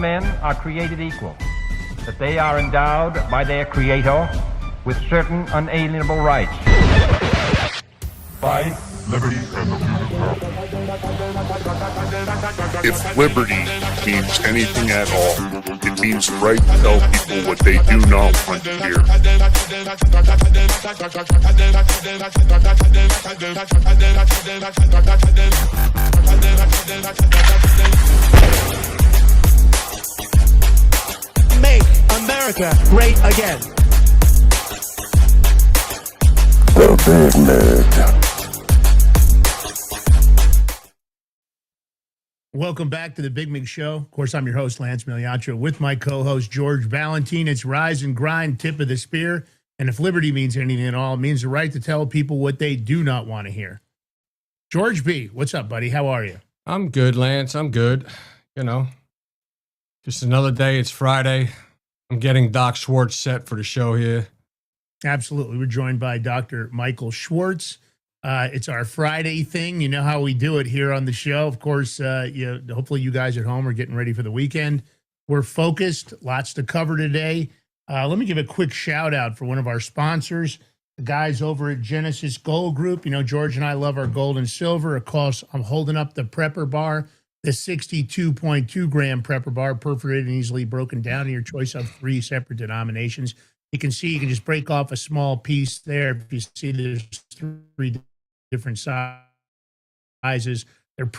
men are created equal, that they are endowed by their Creator with certain unalienable rights. Life, liberty, and the If liberty means anything at all, it means the right to tell people what they do not want to hear. Make America great again. The Big Mig. Welcome back to the Big Mig Show. Of course, I'm your host, Lance Miliaccio, with my co-host, George Valentine. It's rise and grind, tip of the spear. And if liberty means anything at all, it means the right to tell people what they do not want to hear. George B., what's up, buddy? How are you? I'm good, Lance. I'm good. You know, just another day. It's Friday. I'm getting Doc Schwartz set for the show here. Absolutely. We're joined by Dr. Michael Schwartz. It's our Friday thing. You know how we do it here on the show. Of course, hopefully you guys at home are getting ready for the weekend. We're focused. Lots to cover today. Let me give a quick shout out for one of our sponsors, the guys over at Genesis Gold Group. You know, George and I love our gold and silver. Of course, I'm holding up the Prepper Bar, the 62.2 gram Prepper Bar, perforated and easily broken down in your choice of 3 separate denominations. You can see, you can just break off a small piece there. If you see there's 3 different sizes. They're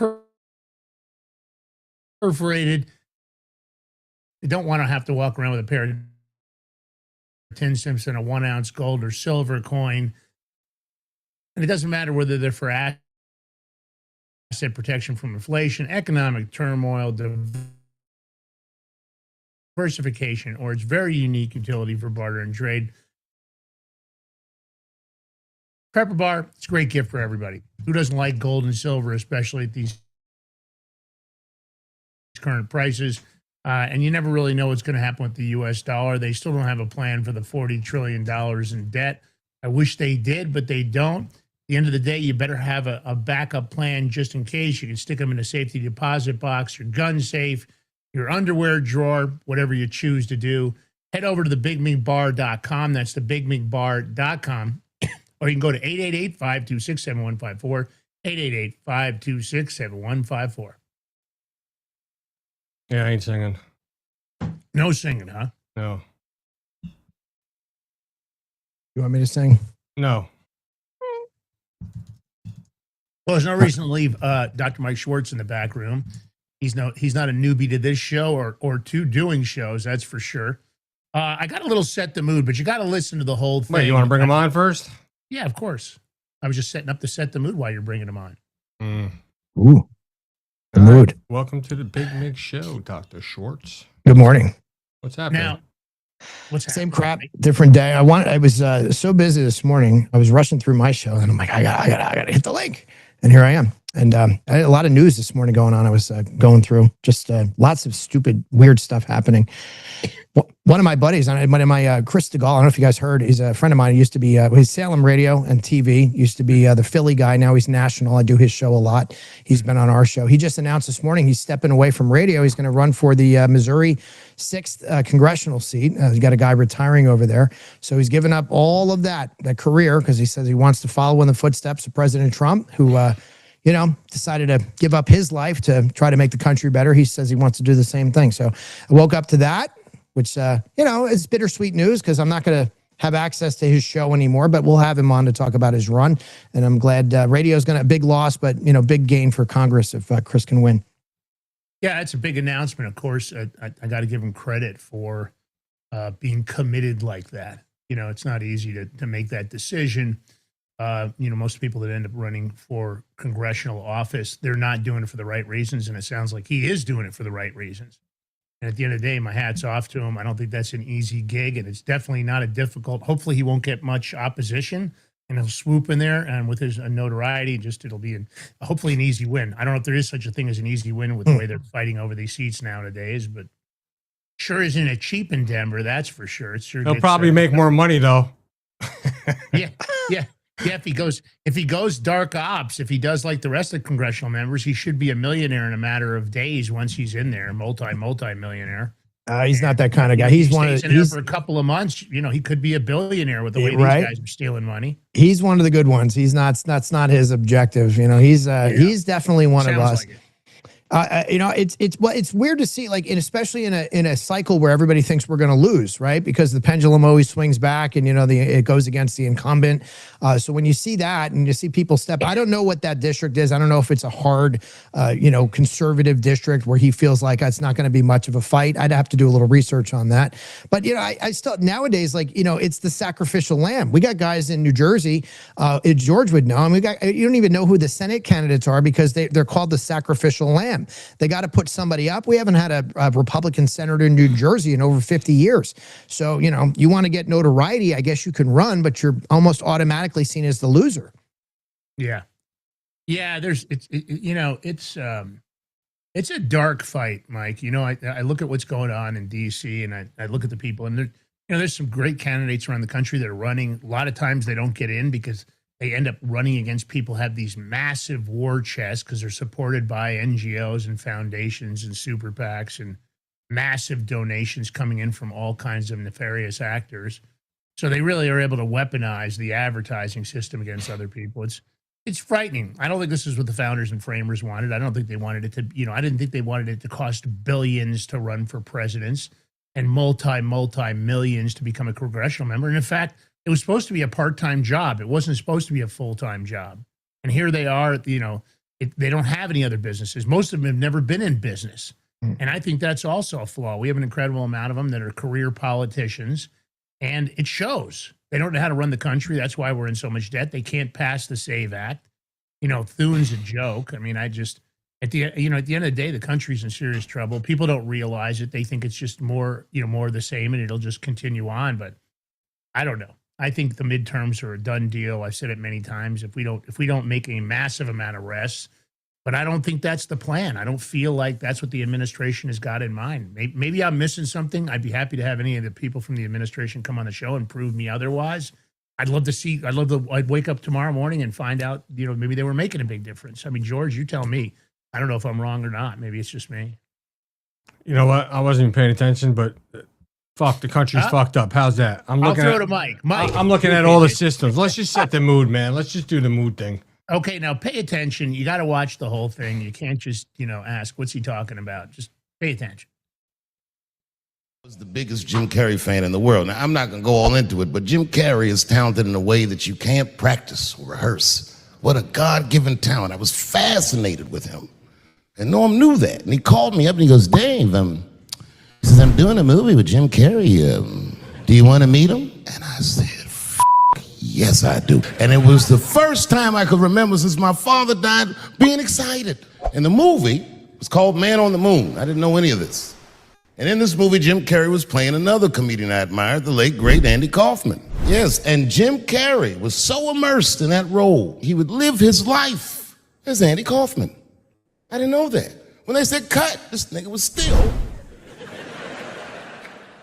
perforated. You don't want to have to walk around with a pair of 10 cents and a 1 ounce gold or silver coin. And it doesn't matter whether they're for asset protection from inflation, economic turmoil, diversification, or its very unique utility for barter and trade. Prepper Bar, it's a great gift for everybody. Who doesn't like gold and silver, especially at these current prices? And you never really know what's going to happen with the U.S. dollar. They still don't have a plan for the $40 trillion in debt. I wish they did, but they don't. At the end of the day, you better have a backup plan just in case. You can stick them in a safety deposit box, your gun safe, your underwear drawer, whatever you choose to do. Head over to thebigmigbar.com. That's thebigmigbar.com. Or you can go to 888-526-7154, 888-526-7154. Yeah, I ain't singing. No singing, huh? No. You want me to sing? No. Well, there's no reason to leave Dr. Mike Schwartz in the back room. He's not a newbie to this show or to doing shows, that's for sure. I got a little set the mood, but you got to listen to the whole thing. Wait, you want to bring him on first? Yeah, of course. I was just setting up to set the mood while you're bringing him on. Ooh, the mood. Welcome to the Big Mig Show, Dr. Schwartz. Good morning. What's happening? Now, what's Same happening? crap, different day. I was so busy this morning. I was rushing through my show, and I'm like, I gotta hit the link, and here I am. And I had a lot of news this morning going on. I was going through just lots of stupid, weird stuff happening. One of my buddies, Chris DeGaulle, I don't know if you guys heard, he's a friend of mine. He used to be, he's Salem Radio and TV, used to be the Philly guy. Now he's national. I do his show a lot. He's been on our show. He just announced this morning he's stepping away from radio. He's going to run for the Missouri 6th congressional seat. He's got a guy retiring over there. So he's given up all of that career because he says he wants to follow in the footsteps of President Trump, who decided to give up his life to try to make the country better. He says he wants to do the same thing. So I woke up to that, which, is bittersweet news because I'm not going to have access to his show anymore, but we'll have him on to talk about his run. And I'm glad radio is going to, big loss, but, big gain for Congress if Chris can win. Yeah, it's a big announcement. Of course, I got to give him credit for being committed like that. It's not easy to make that decision. Most people that end up running for congressional office, they're not doing it for the right reasons. And it sounds like he is doing it for the right reasons. And at the end of the day, my hat's off to him. I don't think that's an easy gig, and it's definitely not a difficult. Hopefully he won't get much opposition, and he'll swoop in there. And with his notoriety, it'll be hopefully an easy win. I don't know if there is such a thing as an easy win with the way they're fighting over these seats nowadays, but sure isn't it cheap in Denver, that's for sure. It's sure. He'll probably make more money, though. Yeah. Yeah, if he goes dark ops, if he does like the rest of the congressional members, he should be a millionaire in a matter of days once he's in there, multi-millionaire. He's not that kind of guy. He's one of in there for a couple of months. He could be a billionaire with the way right? these guys are stealing money. He's one of the good ones. He's not. That's not his objective. He's definitely one of us. Like it's weird to see, like, and especially in a cycle where everybody thinks we're going to lose, right? Because the pendulum always swings back, and it goes against the incumbent. So when you see that, and you see people step, I don't know what that district is. I don't know if it's a hard, conservative district where he feels like it's not going to be much of a fight. I'd have to do a little research on that. But I still nowadays, like, it's the sacrificial lamb. We got guys in New Jersey, George would know, and you don't even know who the Senate candidates are because they're called the sacrificial lamb. They got to put somebody up. We haven't had a Republican senator in New Jersey in over 50 years. So, you want to get notoriety, I guess you can run, but you're almost automatically seen as the loser. Yeah. Yeah. It's a dark fight, Mike. I look at what's going on in DC, and I look at the people, and there's some great candidates around the country that are running. A lot of times they don't get in because they end up running against people who have these massive war chests because they're supported by NGOs and foundations and super PACs and massive donations coming in from all kinds of nefarious actors. So they really are able to weaponize the advertising system against other people. It's frightening. I don't think this is what the founders and framers wanted. I don't think they wanted it to, I didn't think they wanted it to cost billions to run for presidents and multi-millions to become a congressional member. And in fact, it was supposed to be a part-time job. It wasn't supposed to be a full-time job. And here they are, they don't have any other businesses. Most of them have never been in business. And I think that's also a flaw. We have an incredible amount of them that are career politicians, and it shows. They don't know how to run the country. That's why we're in so much debt. They can't pass the SAVE Act. Thune's a joke. I mean, at the end of the day, the country's in serious trouble. People don't realize it. They think it's just more of the same, and it'll just continue on. But I don't know. I think the midterms are a done deal. I've said it many times. If we don't make a massive amount of arrests, but I don't think that's the plan. I don't feel like that's what the administration has got in mind. Maybe I'm missing something. I'd be happy to have any of the people from the administration come on the show and prove me otherwise. I'd wake up tomorrow morning and find out, maybe they were making a big difference. I mean, George, you tell me. I don't know if I'm wrong or not. Maybe it's just me. You know what? I wasn't even paying attention, but fuck, the country's fucked up. How's that? I'll throw it to Mike. I'm looking at all the systems. Let's just set the mood, man. Let's just do the mood thing. Okay, now pay attention. You got to watch the whole thing. You can't just, ask, what's he talking about? Just pay attention. I was the biggest Jim Carrey fan in the world. Now, I'm not going to go all into it, but Jim Carrey is talented in a way that you can't practice or rehearse. What a God-given talent. I was fascinated with him. And Norm knew that. And he called me up and he goes, Dave, he says, I'm doing a movie with Jim Carrey. Do you want to meet him? And I said, yes, I do. And it was the first time I could remember since my father died being excited. And the movie was called Man on the Moon. I didn't know any of this. And in this movie, Jim Carrey was playing another comedian I admired, the late, great Andy Kaufman. Yes, and Jim Carrey was so immersed in that role, he would live his life as Andy Kaufman. I didn't know that. When they said cut, this nigga was still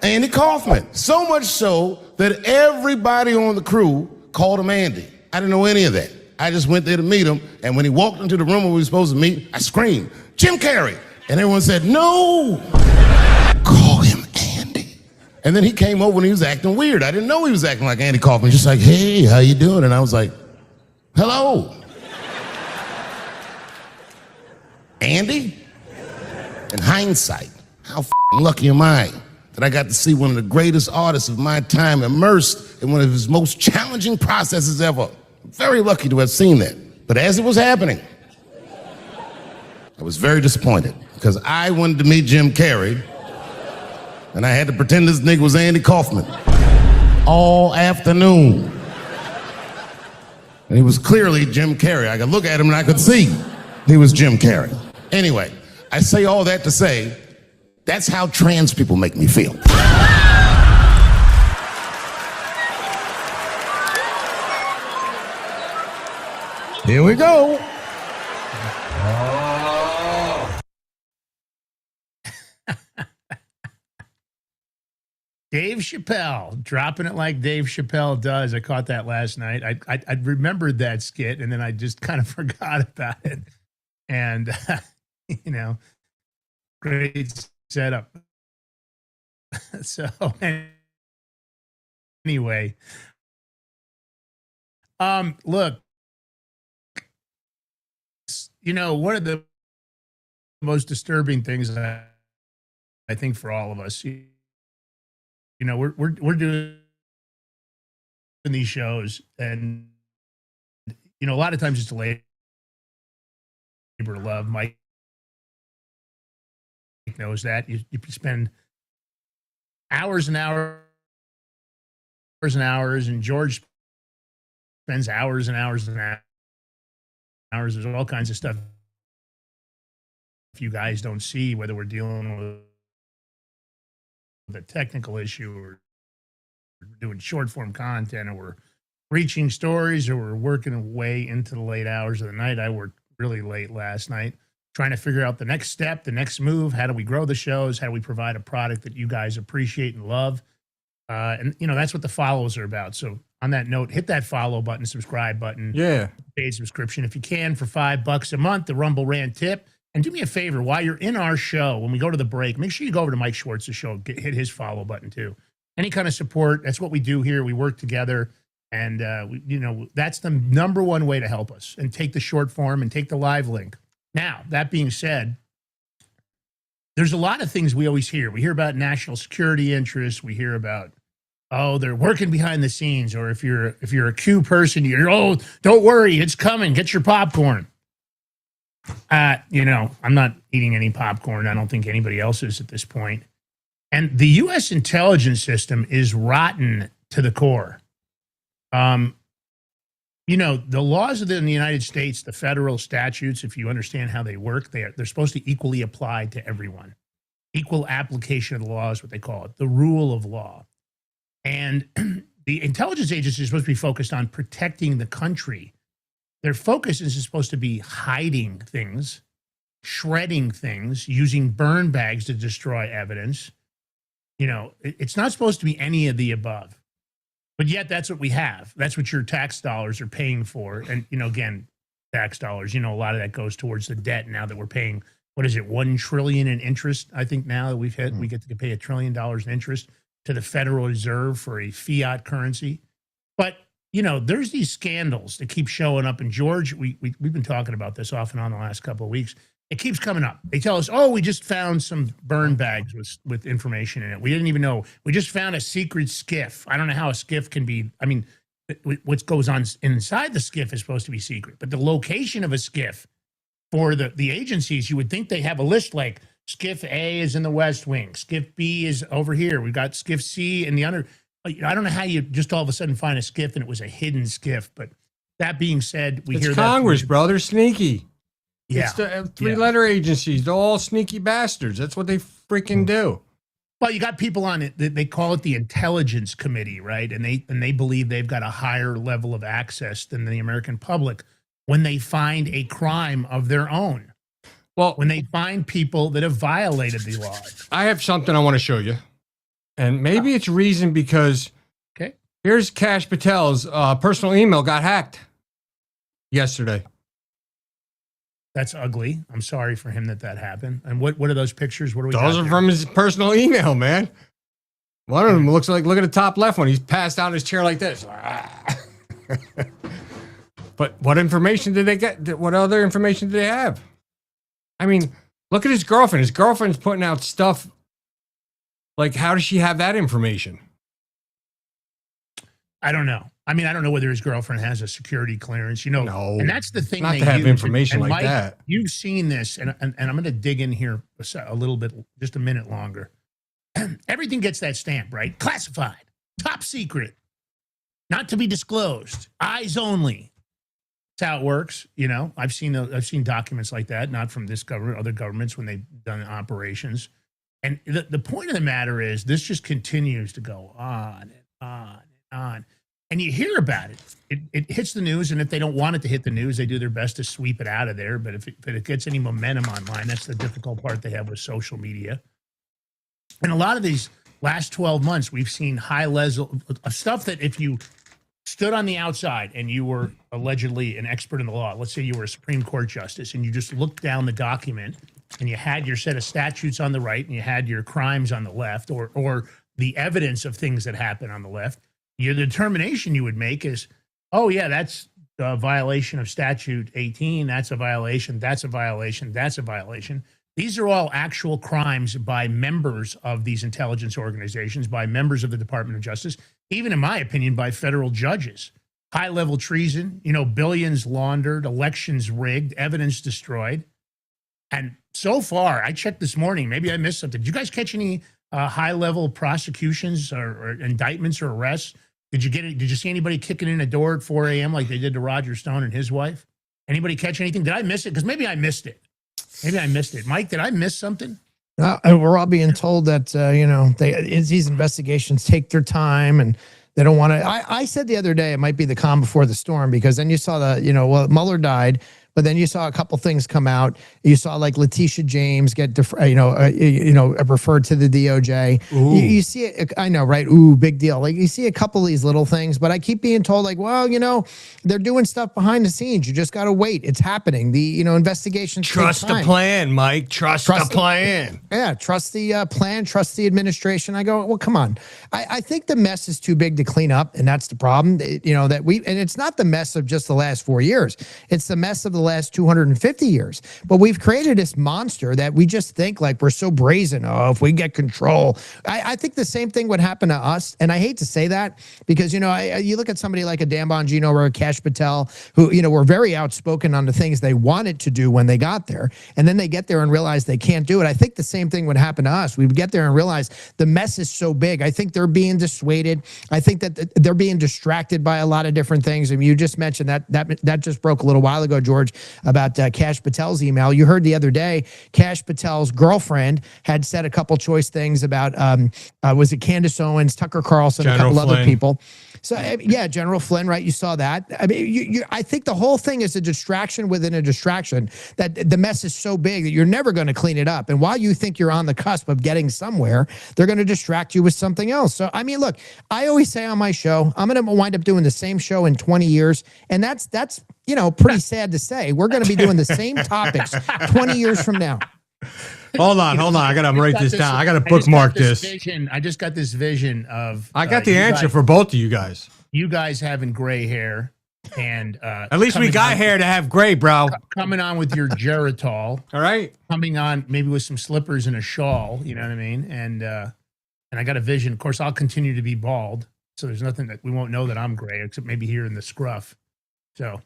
Andy Kaufman. So much so that everybody on the crew called him Andy. I didn't know any of that. I just went there to meet him, and when he walked into the room where we were supposed to meet, I screamed, Jim Carrey! And everyone said, no! Call him Andy. And then he came over and he was acting weird. I didn't know he was acting like Andy Kaufman. Just like, hey, how you doing? And I was like, hello. Andy? In hindsight, how lucky am I that I got to see one of the greatest artists of my time immersed in one of his most challenging processes ever. I'm very lucky to have seen that. But as it was happening, I was very disappointed because I wanted to meet Jim Carrey and I had to pretend this nigga was Andy Kaufman all afternoon. And he was clearly Jim Carrey. I could look at him and I could see he was Jim Carrey. Anyway, I say all that to say, that's how trans people make me feel. Here we go. Dave Chappelle dropping it like Dave Chappelle does. I caught that last night. I remembered that skit, and then I just kind of forgot about it. And you know, great setup. So anyway, look, you know, one of the most disturbing things I think for all of us, you know, we're doing these shows, and you know, a lot of times it's a labor of love. Mike knows that. You spend hours and hours and hours, and George spends hours and hours and hours. There's all kinds of stuff if you guys don't see, whether we're dealing with a technical issue or doing short form content, or we're reaching stories, or we're working way into the late hours of the night. I worked really late last night trying to figure out the next step, the next move. How do we grow the shows? How do we provide a product that you guys appreciate and love? And, you know, that's what the follows are about. So on that note, hit that follow button, subscribe button. Yeah. Paid subscription if you can for $5 a month, the Rumble Rant tip. And do me a favor, while you're in our show, when we go to the break, make sure you go over to Mike Schwartz's show, hit his follow button too. Any kind of support, that's what we do here. We work together. And, you know, that's the number one way to help us, and take the short form and take the live link. Now, that being said, there's a lot of things we always hear. We hear about national security interests. We hear about, oh, they're working behind the scenes. Or if you're a Q person, you're, oh, don't worry, it's coming. Get your popcorn. You know, I'm not eating any popcorn. I don't think anybody else is at this point. And the U.S. intelligence system is rotten to the core. You know, the laws in the United States, the federal statutes, if you understand how they work, they're supposed to equally apply to everyone. Equal application of the law is what they call it, the rule of law. And the intelligence agency is supposed to be focused on protecting the country. Their focus is supposed to be hiding things, shredding things, using burn bags to destroy evidence. You know, it's not supposed to be any of the above. But yet that's what we have. That's what your tax dollars are paying for. And, you know, again, tax dollars, you know, a lot of that goes towards the debt now that we're paying, what is it, $1 trillion in interest? I think now that we've hit, we get to pay $1 trillion in interest to the Federal Reserve for a fiat currency. But, you know, there's these scandals that keep showing up. And George, we've been talking about this off and on the last couple of weeks. It keeps coming up. They tell us, oh, we just found some burn bags with information in it. We didn't even know. We just found a secret skiff. I don't know how a skiff can be. I mean, what goes on inside the skiff is supposed to be secret. But the location of a skiff for the agencies, you would think they have a list like skiff A is in the West Wing. Skiff B is over here. We've got skiff C in the under. I don't know how you just all of a sudden find a skiff and it was a hidden skiff. But that being said, it's hear Congress, that. Bro. They're sneaky. Yeah. It's the three-letter agencies. They're all sneaky bastards. That's what they freaking do. Well, you got people on it. They call it the Intelligence Committee, right? And they believe they've got a higher level of access than the American public when they find a crime of their own. Well, when they find people that have violated the law. I have something I want to show you. And maybe it's reason because here's Kash Patel's personal email got hacked yesterday. That's ugly. I'm sorry for him that happened. And what are those pictures? What are we? Those are from his personal email, man. One of them looks like, look at the top left one. He's passed out in his chair like this. But what information did they get? What other information did they have? I mean, look at his girlfriend. His girlfriend's putting out stuff. Like, how does she have that information? I don't know. I mean, I don't know whether his girlfriend has a security clearance, you know. No, and that's the thing. Not to have information like Mike, that. You've seen this, and I'm going to dig in here a little bit, just a minute longer. Everything gets that stamp, right? Classified, top secret, not to be disclosed, eyes only. That's how it works. You know, I've seen documents like that, not from this government, other governments when they've done operations. And the point of the matter is, this just continues to go on and on and on. And you hear about it. It hits the news, and if they don't want it to hit the news, they do their best to sweep it out of there. But if it gets any momentum online, that's the difficult part they have with social media. And a lot of these last 12 months, we've seen high level of stuff that if you stood on the outside and you were allegedly an expert in the law, let's say you were a Supreme Court justice, and you just looked down the document and you had your set of statutes on the right and you had your crimes on the left, or the evidence of things that happen on the left, your determination you would make is, oh yeah, that's a violation of statute 18. That's a violation. That's a violation. That's a violation. These are all actual crimes by members of these intelligence organizations, by members of the Department of Justice, even in my opinion, by federal judges. High-level treason, billions laundered, elections rigged, evidence destroyed. And so far, I checked this morning, maybe I missed something. Did you guys catch any high-level prosecutions or indictments or arrests? Did you see anybody kicking in a door at 4 a.m. like they did to Roger Stone and his wife? Anybody catch anything? Did I miss it? Because maybe I missed it. Mike, did I miss something? We're all being told that, these investigations take their time and they don't want to. I said the other day it might be the calm before the storm, because then you saw Mueller died. But then you saw a couple things come out. You saw like Letitia James get, referred to the DOJ. You see it. I know, right? Ooh, big deal. Like you see a couple of these little things, but I keep being told like, well, they're doing stuff behind the scenes. You just got to wait. It's happening. The, investigations. Trust the plan, Mike. Trust the plan. Yeah. Trust the plan. Trust the administration. I go, well, come on. I think the mess is too big to clean up. And that's the problem, and it's not the mess of just the last 4 years. It's the mess of the last 250 years. But we've created this monster that we just think like we're so brazen. Oh, if we get control. I think the same thing would happen to us. And I hate to say that because, you look at somebody like a Dan Bongino or a Kash Patel who, were very outspoken on the things they wanted to do when they got there. And then they get there and realize they can't do it. I think the same thing would happen to us. We would get there and realize the mess is so big. I think they're being dissuaded. I think that they're being distracted by a lot of different things. I mean, you just mentioned that just broke a little while ago, George, about Kash Patel's email. You heard the other day, Kash Patel's girlfriend had said a couple choice things about, was it Candace Owens, Tucker Carlson, a couple other people. So yeah, General Flynn, right? You saw that. I mean, I think the whole thing is a distraction within a distraction, that the mess is so big that you're never going to clean it up. And while you think you're on the cusp of getting somewhere, they're going to distract you with something else. So, I mean, look, I always say on my show, I'm going to wind up doing the same show in 20 years. And that's pretty sad to say. We're going to be doing the same topics 20 years from now. Hold on. I got to write this down. I got to bookmark this. I just got this vision of. I got the answer for both of you guys. You guys having gray hair, and at least we got hair to have gray, bro. Coming on with your Geritol. All right. Coming on maybe with some slippers and a shawl. You know what I mean? And I got a vision. Of course, I'll continue to be bald, so there's nothing that we won't know that I'm gray, except maybe here in the scruff. So.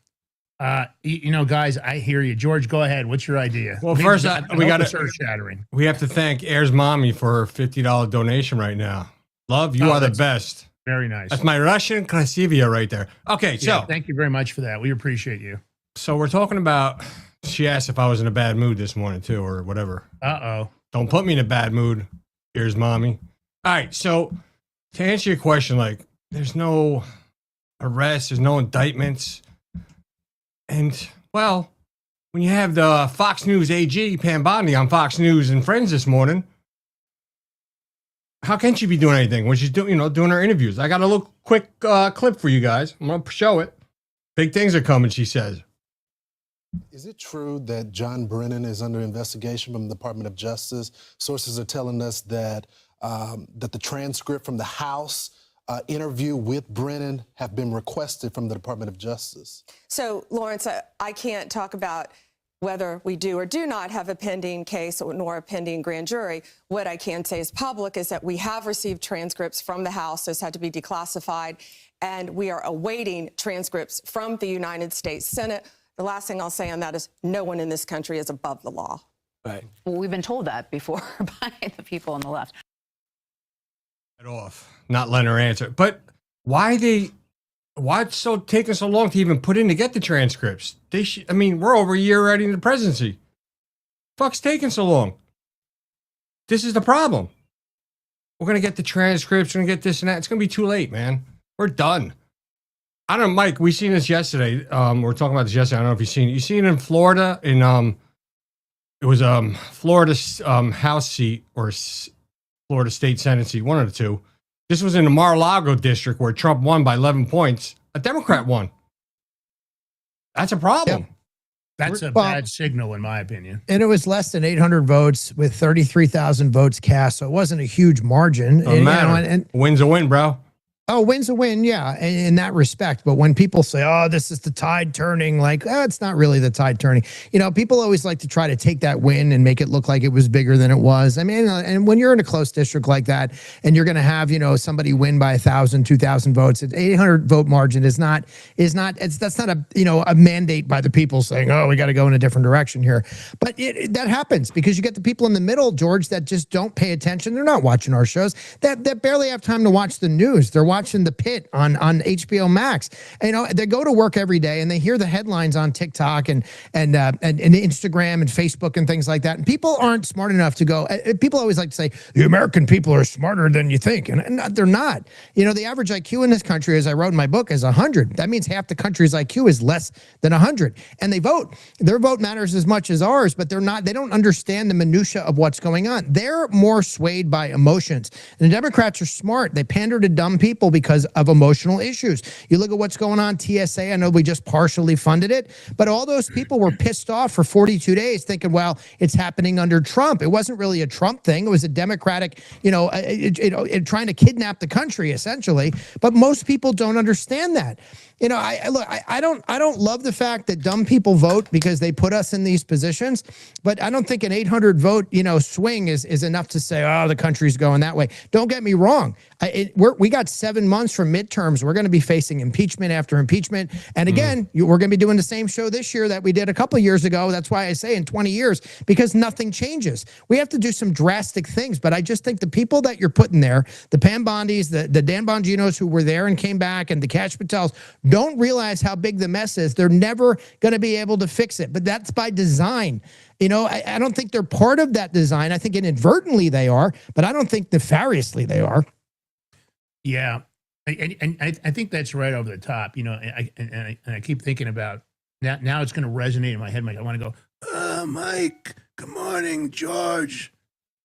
Guys, I hear you. George, go ahead. What's your idea? Well, first, we got to shattering. We have to thank Air's mommy for her $50 donation right now. Love, you are the best. Very nice. That's my Russian Krasivia right there. Okay, so thank you very much for that. We appreciate you. So we're talking about. She asked if I was in a bad mood this morning too, or whatever. Don't put me in a bad mood. Air's mommy. All right, so to answer your question, like, there's no arrests, there's no indictments. And, well, when you have the Fox News AG, Pam Bondi, on Fox News and Friends this morning, how can she be doing anything when she's doing her interviews? I got a little quick clip for you guys. I'm going to show it. Big things are coming, she says. Is it true that John Brennan is under investigation from the Department of Justice? Sources are telling us that that the transcript from the House interview with Brennan have been requested from the Department of Justice. So, Lawrence, I can't talk about whether we do or do not have a pending case nor a pending grand jury. What I can say is public is that we have received transcripts from the House. Those had to be declassified, and we are awaiting transcripts from the United States Senate. The last thing I'll say on that is no one in this country is above the law. Right. Well, we've been told that before by the people on the left. Off, not letting her answer. But why it's so taking so long to even put in to get the transcripts? We're over a year already in the presidency. Fuck's taking so long? This is the problem. We're gonna get the transcripts, we're gonna get this and that. It's gonna be too late, man. We're done. I don't know, Mike, we seen this yesterday. We were talking about this yesterday. I don't know if you've seen it. You seen it in Florida in it was Florida's House seat or Florida State Senate seat, one of the two. This was in the Mar-a-Lago district where Trump won by 11 points. A Democrat won. That's a problem. Yeah. That's a bad signal, in my opinion. And it was less than 800 votes with 33,000 votes cast. So it wasn't a huge margin. And win's a win, bro. Oh, win's a win, yeah, in that respect. But when people say, oh, this is the tide turning, like, it's not really the tide turning. You know, people always like to try to take that win and make it look like it was bigger than it was. I mean, and when you're in a close district like that, and you're going to have, you know, somebody win by 1,000, 2,000 votes, an 800 vote margin that's not a, you know, a mandate by the people saying, oh, we got to go in a different direction here. But that happens because you get the people in the middle, George, that just don't pay attention. They're not watching our shows. That barely have time to watch the news. They're watching The Pit on HBO Max. And, you know, they go to work every day and they hear the headlines on TikTok and Instagram and Facebook and things like that. And people aren't smart enough to go. People always like to say the American people are smarter than you think, and they're not. You know, the average IQ in this country, as I wrote in my book, is 100. That means half the country's IQ is less than 100, and they vote. Their vote matters as much as ours, but they're not. They don't understand the minutia of what's going on. They're more swayed by emotions, and the Democrats are smart. They pander to dumb people because of emotional issues. You look at what's going on, TSA, I know we just partially funded it, but all those people were pissed off for 42 days thinking, well, it's happening under Trump. It wasn't really a Trump thing. It was a Democratic, trying to kidnap the country, essentially. But most people don't understand that. You know, I don't love the fact that dumb people vote because they put us in these positions, but I don't think an 800 vote, swing is enough to say, oh, the country's going that way. Don't get me wrong. We got 7 months from midterms. We're going to be facing impeachment after impeachment. And again, we're going to be doing the same show this year that we did a couple of years ago. That's why I say in 20 years, because nothing changes. We have to do some drastic things, but I just think the people that you're putting there, the Pam Bondis, the Dan Bonginos who were there and came back, and the Kash Patels, don't realize how big the mess is. They're never going to be able to fix it, but that's by design. I don't think they're part of that design. I think inadvertently they are, but I don't think nefariously they are. Yeah. And I think that's right over the top, and I keep thinking about now it's going to resonate in my head. I want to go, Mike, good morning, George.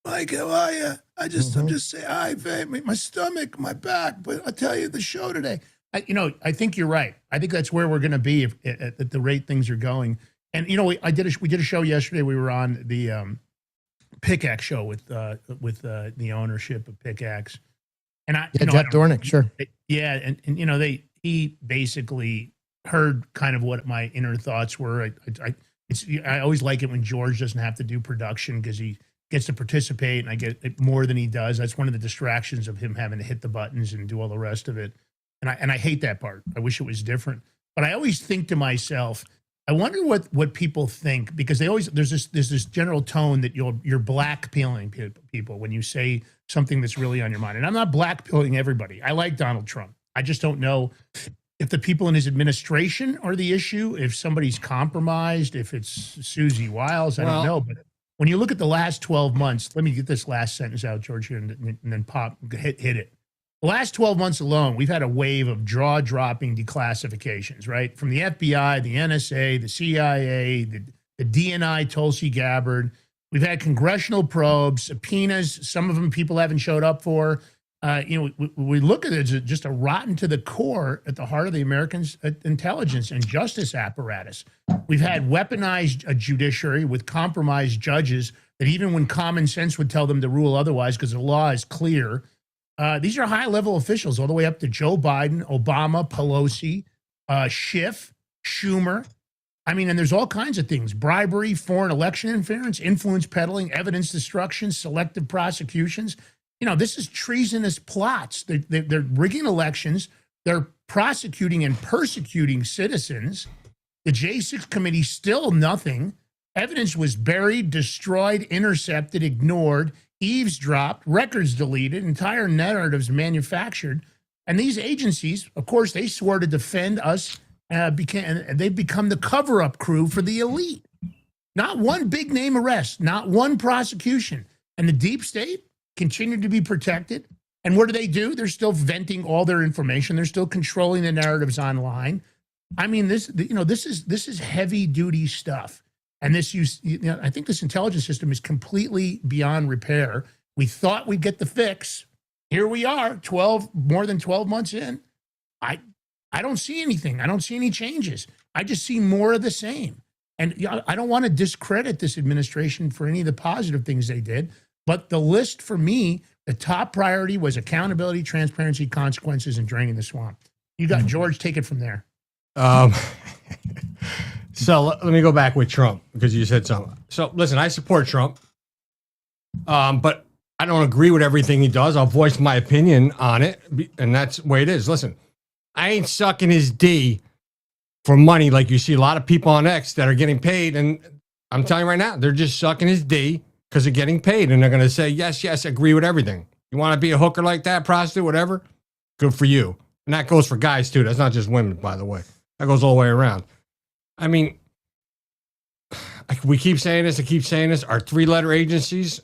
Mike, how are you? I'm just saying, hi, my stomach, my back, but I'll tell you the show today. I think you're right. I think that's where we're going to be at the rate things are going. And, we did a show yesterday. We were on the Pickaxe show with the ownership of Pickaxe. And Jeff Dornick, sure. Yeah. And he basically heard kind of what my inner thoughts were. I always like it when George doesn't have to do production because he gets to participate, and I get it more than he does. That's one of the distractions of him having to hit the buttons and do all the rest of it. And I hate that part. I wish it was different. But I always think to myself, I wonder what people think, because there's this general tone that you're blackpilling people when you say something that's really on your mind. And I'm not blackpilling everybody. I like Donald Trump. I just don't know if the people in his administration are the issue, if somebody's compromised, if it's Susie Wiles, I don't know. But when you look at the last 12 months, let me get this last sentence out, George, here, and then hit it. The last 12 months alone, we've had a wave of jaw-dropping declassifications, right? From the FBI, the NSA, the CIA, the DNI, Tulsi Gabbard. We've had congressional probes, subpoenas. Some of them people haven't showed up for. We look at it as just a rotten to the core at the heart of the American intelligence and justice apparatus. We've had weaponized a judiciary with compromised judges that even when common sense would tell them to rule otherwise because the law is clear. These are high-level officials all the way up to Joe Biden, Obama, Pelosi, Schiff, Schumer. I mean, and there's all kinds of things: bribery, foreign election interference, influence peddling, evidence destruction, selective prosecutions. This is treasonous plots. They're rigging elections. They're prosecuting and persecuting citizens. The J6 committee, still nothing. Evidence was buried, destroyed, intercepted, ignored, eavesdropped, records deleted, entire narratives manufactured. And these agencies, of course, they swore to defend us. They've become the cover-up crew for the elite. Not one big name arrest, not one prosecution. And the deep state continued to be protected. And what do? They're still venting all their information. They're still controlling the narratives online. I mean, this is heavy-duty stuff. And I think this intelligence system is completely beyond repair. We thought we'd get the fix. Here we are, more than 12 months in. I don't see anything. I don't see any changes. I just see more of the same. And I don't want to discredit this administration for any of the positive things they did, but the list for me, the top priority was accountability, transparency, consequences, and draining the swamp. You got George, take it from there. So let me go back with Trump because you said something. So listen, I support Trump, but I don't agree with everything he does. I'll voice my opinion on it, and that's the way it is. Listen, I ain't sucking his D for money like you see a lot of people on X that are getting paid, and I'm telling you right now, they're just sucking his D because they're getting paid, and they're going to say, yes, agree with everything. You want to be a hooker like that, prostitute, whatever? Good for you. And that goes for guys, too. That's not just women, by the way. That goes all the way around. I mean, we keep saying this, I keep saying this. Our three-letter agencies,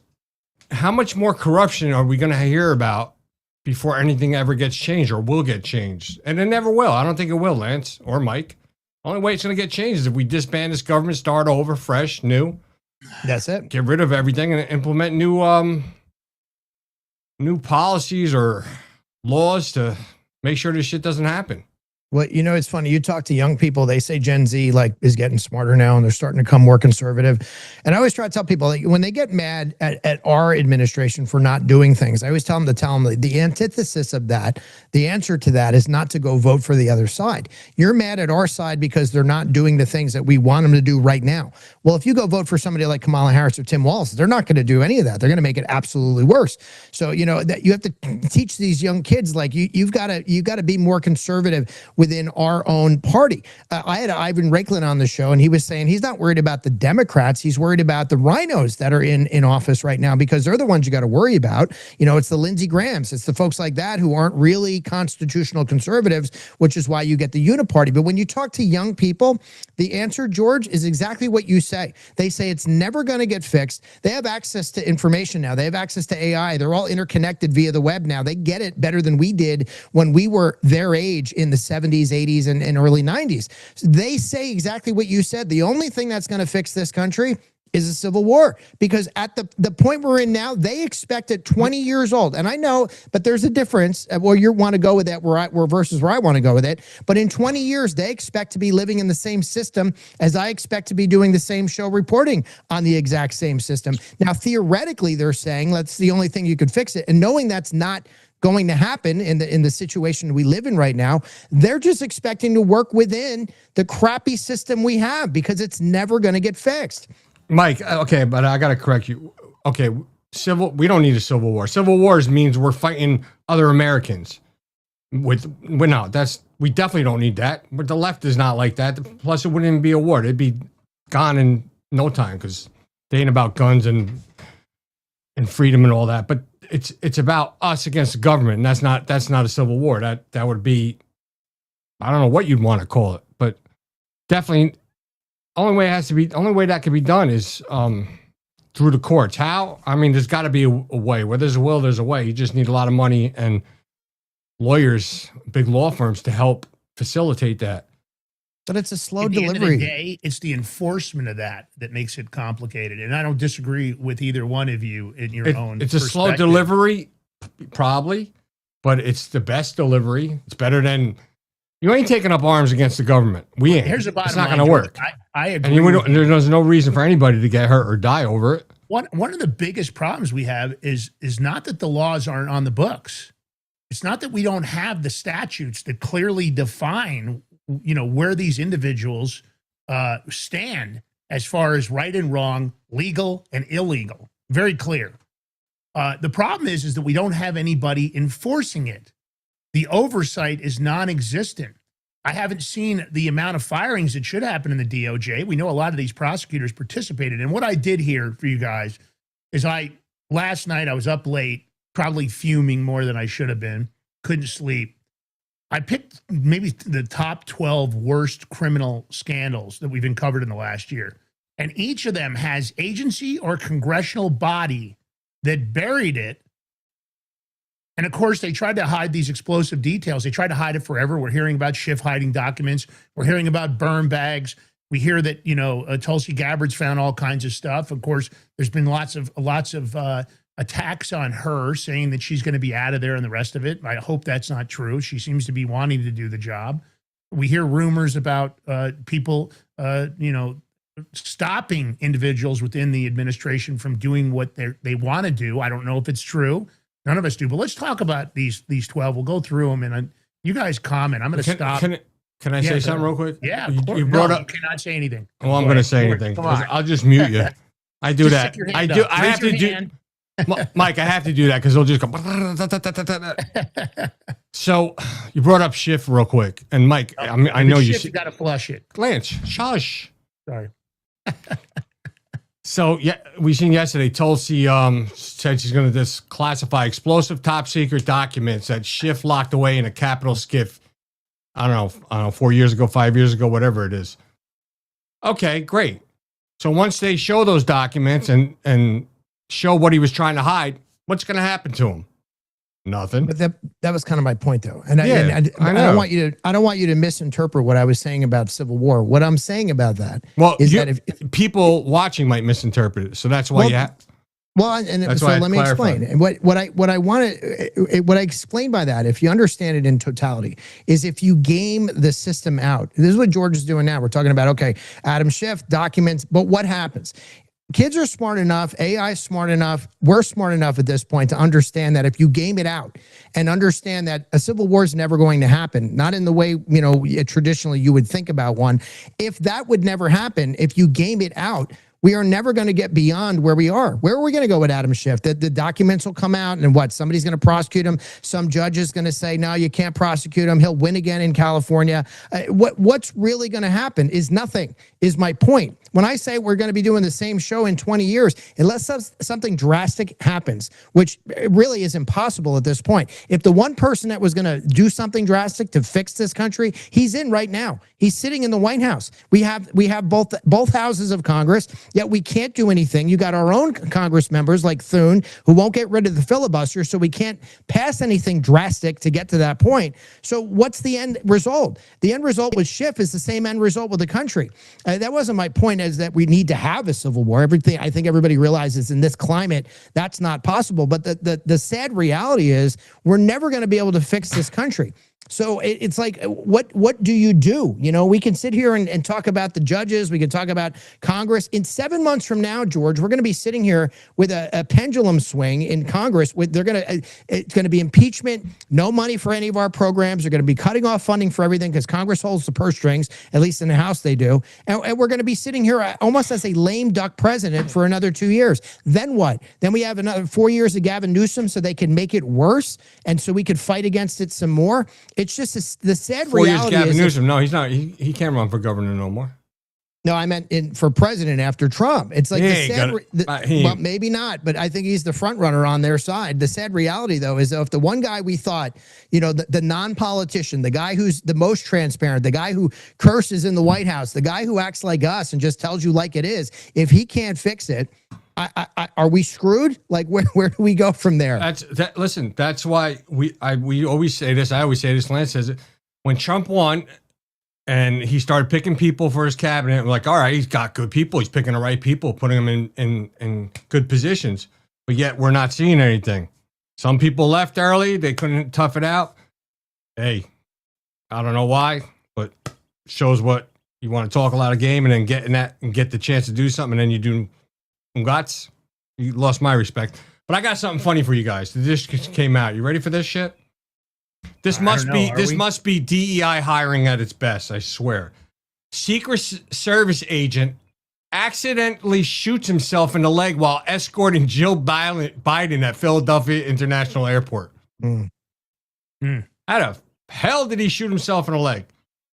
how much more corruption are we going to hear about before anything ever gets changed or will get changed? And it never will. I don't think it will, Lance or Mike. Only way it's going to get changed is if we disband this government, start over, fresh, new. That's it. Get rid of everything and implement new policies or laws to make sure this shit doesn't happen. Well, you know, it's funny. You talk to young people, they say Gen Z is getting smarter now and they're starting to become more conservative. And I always try to tell people when they get mad at our administration for not doing things, I always tell them the antithesis of that, the answer to that is not to go vote for the other side. You're mad at our side because they're not doing the things that we want them to do right now. Well, if you go vote for somebody like Kamala Harris or Tim Walz, they're not going to do any of that. They're going to make it absolutely worse. So, you know, that you have to teach these young kids, you've got to be more conservative within our own party. I had Ivan Raiklin on the show, and he was saying he's not worried about the Democrats. He's worried about the rhinos that are in office right now because they're the ones you got to worry about. You know, it's the Lindsey Grahams. It's the folks like that who aren't really constitutional conservatives, which is why you get the uniparty. But when you talk to young people, the answer, George, is exactly what you say. They say it's never going to get fixed. They have access to information now. They have access to AI. They're all interconnected via the web now. They get it better than we did when we were their age in the 70s, 80s, and early 90s. So they say exactly what you said. The only thing that's going to fix this country is a civil war, because at the point we're in now, they expect it 20 years old. And I know, but there's a difference where you want to go with that versus where I want to go with it. But in 20 years, they expect to be living in the same system as I expect to be doing the same show, reporting on the exact same system. Now, theoretically, they're saying that's the only thing you could fix it. And knowing that's not going to happen in the situation we live in right now, they're just expecting to work within the crappy system we have because it's never going to get fixed. Mike, okay, but I got to correct you. Okay, we don't need a civil war. Civil wars means we're fighting other Americans. We definitely don't need that. But the left is not like that. Plus, it wouldn't even be a war. It'd be gone in no time because they ain't about guns and freedom and all that. But it's about us against the government, and that's not a civil war. That would be, I don't know what you'd want to call it, but definitely. Only way that can be done is through the courts. How? I mean, there's got to be a way. Where there's a will, there's a way. You just need a lot of money and lawyers, big law firms to help facilitate that. But it's a slow At the delivery. end of the day, it's the enforcement of that makes it complicated. And I don't disagree with either one of you in your own It's a slow delivery, probably, but it's the best delivery. It's better than... You ain't taking up arms against the government. We ain't. Here's the bottom It's not line, going to work. I agree. And there's no reason for anybody to get hurt or die over it. One of the biggest problems we have is not that the laws aren't on the books. It's not that we don't have the statutes that clearly define, where these individuals stand as far as right and wrong, legal and illegal. Very clear. The problem is that we don't have anybody enforcing it. The oversight is non-existent. I haven't seen the amount of firings that should happen in the DOJ. We know a lot of these prosecutors participated. And what I did here for you guys is last night I was up late, probably fuming more than I should have been, couldn't sleep. I picked maybe the top 12 worst criminal scandals that we've uncovered in the last year. And each of them has agency or congressional body that buried it. And of course, they tried to hide these explosive details. They tried to hide it forever. We're hearing about Schiff hiding documents. We're hearing about burn bags. We hear that, Tulsi Gabbard's found all kinds of stuff. Of course, there's been lots of attacks on her, saying that she's going to be out of there and the rest of it. I hope that's not true. She seems to be wanting to do the job. We hear rumors about people, stopping individuals within the administration from doing what they want to do. I don't know if it's true. None of us do. But let's talk about these 12. We'll go through them, and you guys comment. I'm going to stop. Can I say something real quick? Yeah, you brought up. You cannot say anything. Well, I'm going to say anything. Come on. I'll just mute you. I do Just that. stick your I hand do. up. I Raise have to your do. hand. Mike, I have to do that because it'll just go. So you brought up Schiff real quick, and Mike, I know you. You got to flush it. Lance, shush. Sorry. So yeah, we seen yesterday. Tulsi said she's going to declassify explosive top secret documents that Schiff locked away in a Capitol skiff. I don't know, 4 years ago, 5 years ago, whatever it is. Okay, great. So once they show those documents and show what he was trying to hide, what's going to happen to him? Nothing. But that was kind of my point, though. And I know. I don't want you to misinterpret what I was saying about Civil War. What I'm saying about that is that if people watching might misinterpret it, so that's why you have. Well, and so let me explain. And what I explain by that, if you understand it in totality, is if you game the system out. This is what George is doing now. We're talking about, okay, Adam Schiff documents, but what happens? Kids are smart enough, AI is smart enough, we're smart enough at this point to understand that if you game it out and understand that a civil war is never going to happen, not in the way, traditionally you would think about one. If that would never happen, if you game it out, we are never going to get beyond where we are. Where are we going to go with Adam Schiff? The documents will come out and what? Somebody's going to prosecute him. Some judge is going to say, no, you can't prosecute him. He'll win again in California. What's really going to happen is nothing, is my point. When I say we're going to be doing the same show in 20 years, unless something drastic happens, which really is impossible at this point. If the one person that was going to do something drastic to fix this country, he's in right now. He's sitting in the White House. We have both houses of Congress, yet we can't do anything. You got our own Congress members like Thune who won't get rid of the filibuster, so we can't pass anything drastic to get to that point. So what's the end result? The end result with Schiff is the same end result with the country. That wasn't my point, is that we need to have a civil war. Everything, I think everybody realizes in this climate, that's not possible. But the sad reality is we're never going to be able to fix this country. So it's like, what do you do? We can sit here and talk about the judges. We can talk about Congress. In 7 months from now, George, we're going to be sitting here with a pendulum swing in Congress. It's going to be impeachment, no money for any of our programs. They're going to be cutting off funding for everything because Congress holds the purse strings, at least in the House they do. And we're going to be sitting here almost as a lame duck president for another 2 years. Then what? Then we have another 4 years of Gavin Newsom so they can make it worse and so we could fight against it some more. It's just the sad reality. 4 years, Gavin Newsom. No, he's not. He can't run for governor no more. No, I meant for president after Trump. It's like well, maybe not, but I think he's the front runner on their side. The sad reality, though, is if the one guy we thought, the non-politician, the guy who's the most transparent, the guy who curses in the White House, the guy who acts like us and just tells you like it is, if he can't fix it, are we screwed? Like, where do we go from there? Listen, that's why we always say this. I always say this. Lance says it. When Trump won and he started picking people for his cabinet, we're like, all right, he's got good people. He's picking the right people, putting them in good positions. But yet we're not seeing anything. Some people left early. They couldn't tough it out. Hey, I don't know why, but shows what you want to talk a lot of game and then get the chance to do something, and then you do. Congrats. You lost my respect. But I got something funny for you guys. This came out. You ready for this shit? This must be DEI hiring at its best, I swear. Secret Service agent accidentally shoots himself in the leg while escorting Jill Biden at Philadelphia International Airport. How the hell did he shoot himself in the leg?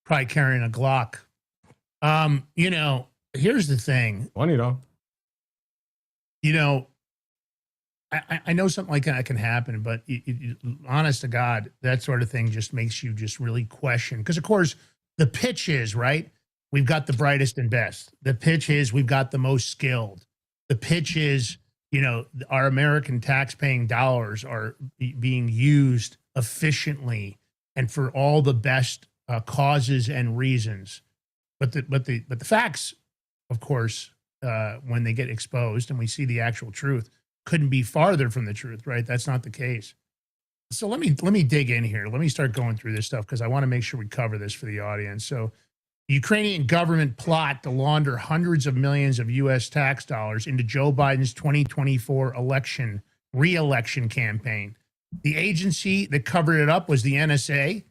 Probably carrying a Glock. Here's the thing. Funny though. I know something like that can happen, but honest to God, that sort of thing just makes you just really question. Because, of course, the pitch is, right, we've got the brightest and best. The pitch is we've got the most skilled. The pitch is, our American tax-paying dollars are being used efficiently and for all the best causes and reasons. But the facts, of course, when they get exposed and we see the actual truth, couldn't be farther from the truth, right? That's not the case. So let me dig in here. Let me start going through this stuff because I want to make sure we cover this for the audience. So Ukrainian government plot to launder hundreds of millions of U.S. tax dollars into Joe Biden's 2024 re-election campaign. The agency that covered it up was the NSA.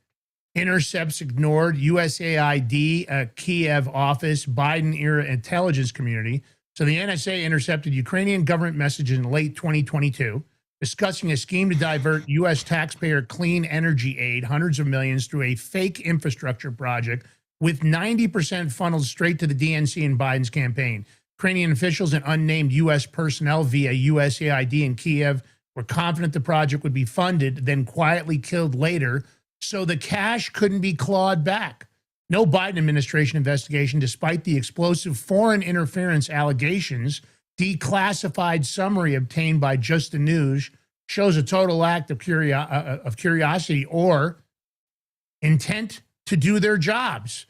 Intercepts ignored USAID, Kiev office, Biden-era intelligence community. So the NSA intercepted Ukrainian government messages in late 2022, discussing a scheme to divert U.S. taxpayer clean energy aid, hundreds of millions, through a fake infrastructure project with 90% funneled straight to the DNC and Biden's campaign. Ukrainian officials and unnamed U.S. personnel via USAID in Kiev were confident the project would be funded, then quietly killed later, so the cash couldn't be clawed back. No Biden administration investigation, despite the explosive foreign interference allegations. Declassified summary obtained by Just the News shows a total act of curiosity or intent to do their jobs.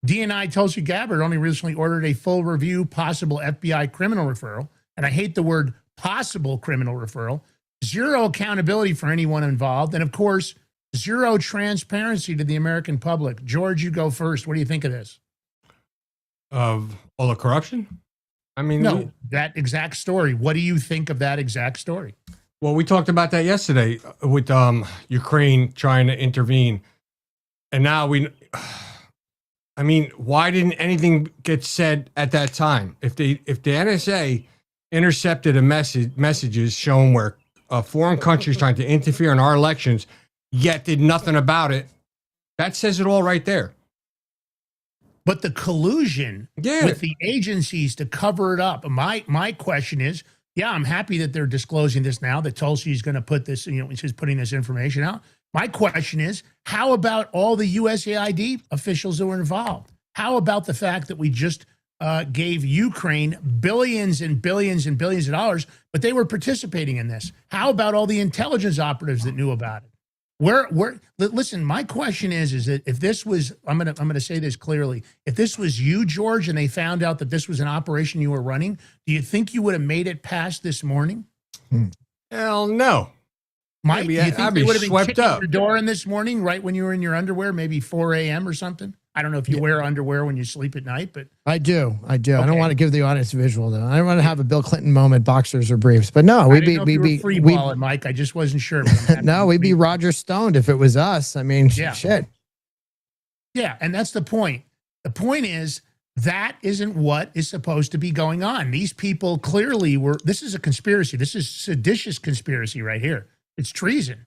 DNI Tulsi Gabbard only recently ordered a full review, possible FBI criminal referral, and I hate the word possible criminal referral. Zero accountability for anyone involved, and of course, zero transparency to the American public. George, you go first. What do you think of this? Of all the corruption? I mean, no, that exact story. What do you think of that exact story? Well, we talked about that yesterday with Ukraine trying to intervene. And now why didn't anything get said at that time? If the NSA intercepted messages showing where foreign countries trying to interfere in our elections, yet did nothing about it, that says it all right there. But the collusion with the agencies to cover it up. My question is, I'm happy that they're disclosing this now, that Tulsi is going to put this, she's putting this information out. My question is, how about all the USAID officials that were involved? How about the fact that we just gave Ukraine billions and billions and billions of dollars, but they were participating in this? How about all the intelligence operatives that knew about it? Listen, my question is that if this was, I'm gonna say this clearly, if this was you, George, and they found out that this was an operation you were running, do you think you would have made it past this morning? Hell no. Mike, do you think I'd you be would have been swept kicking up your door in this morning right when you were in your underwear, maybe 4 a.m. or something? I don't know if you wear underwear when you sleep at night, but I do. Okay. I don't want to give the audience a visual though. I don't want to have a Bill Clinton moment, boxers or briefs. But no, we'd be free balling, Mike. I just wasn't sure. No, we'd be Roger Stoned if it was us. I mean, shit. Yeah, and that's the point. The point is that isn't what is supposed to be going on. These people clearly were. This is a conspiracy. This is seditious conspiracy right here. It's treason.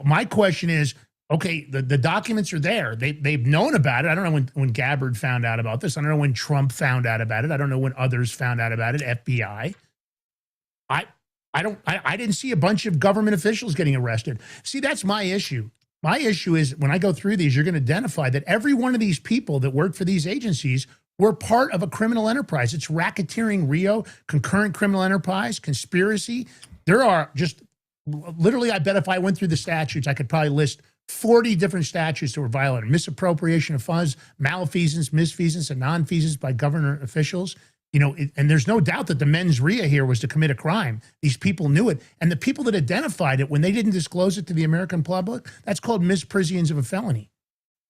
My question is, okay, the documents are there. They've known about it. I don't know when Gabbard found out about this. I don't know when Trump found out about it. I don't know when others found out about it. FBI. I didn't see a bunch of government officials getting arrested. See, that's my issue. My issue is when I go through these, you're going to identify that every one of these people that work for these agencies were part of a criminal enterprise. It's racketeering, Rio, concurrent criminal enterprise, conspiracy. There are just literally, I bet if I went through the statutes, I could probably list 40 different statutes that were violated. Misappropriation of funds, malfeasance, misfeasance, and nonfeasance by government officials. And there's no doubt that the mens rea here was to commit a crime. These people knew it. And the people that identified it, when they didn't disclose it to the American public, that's called misprisions of a felony.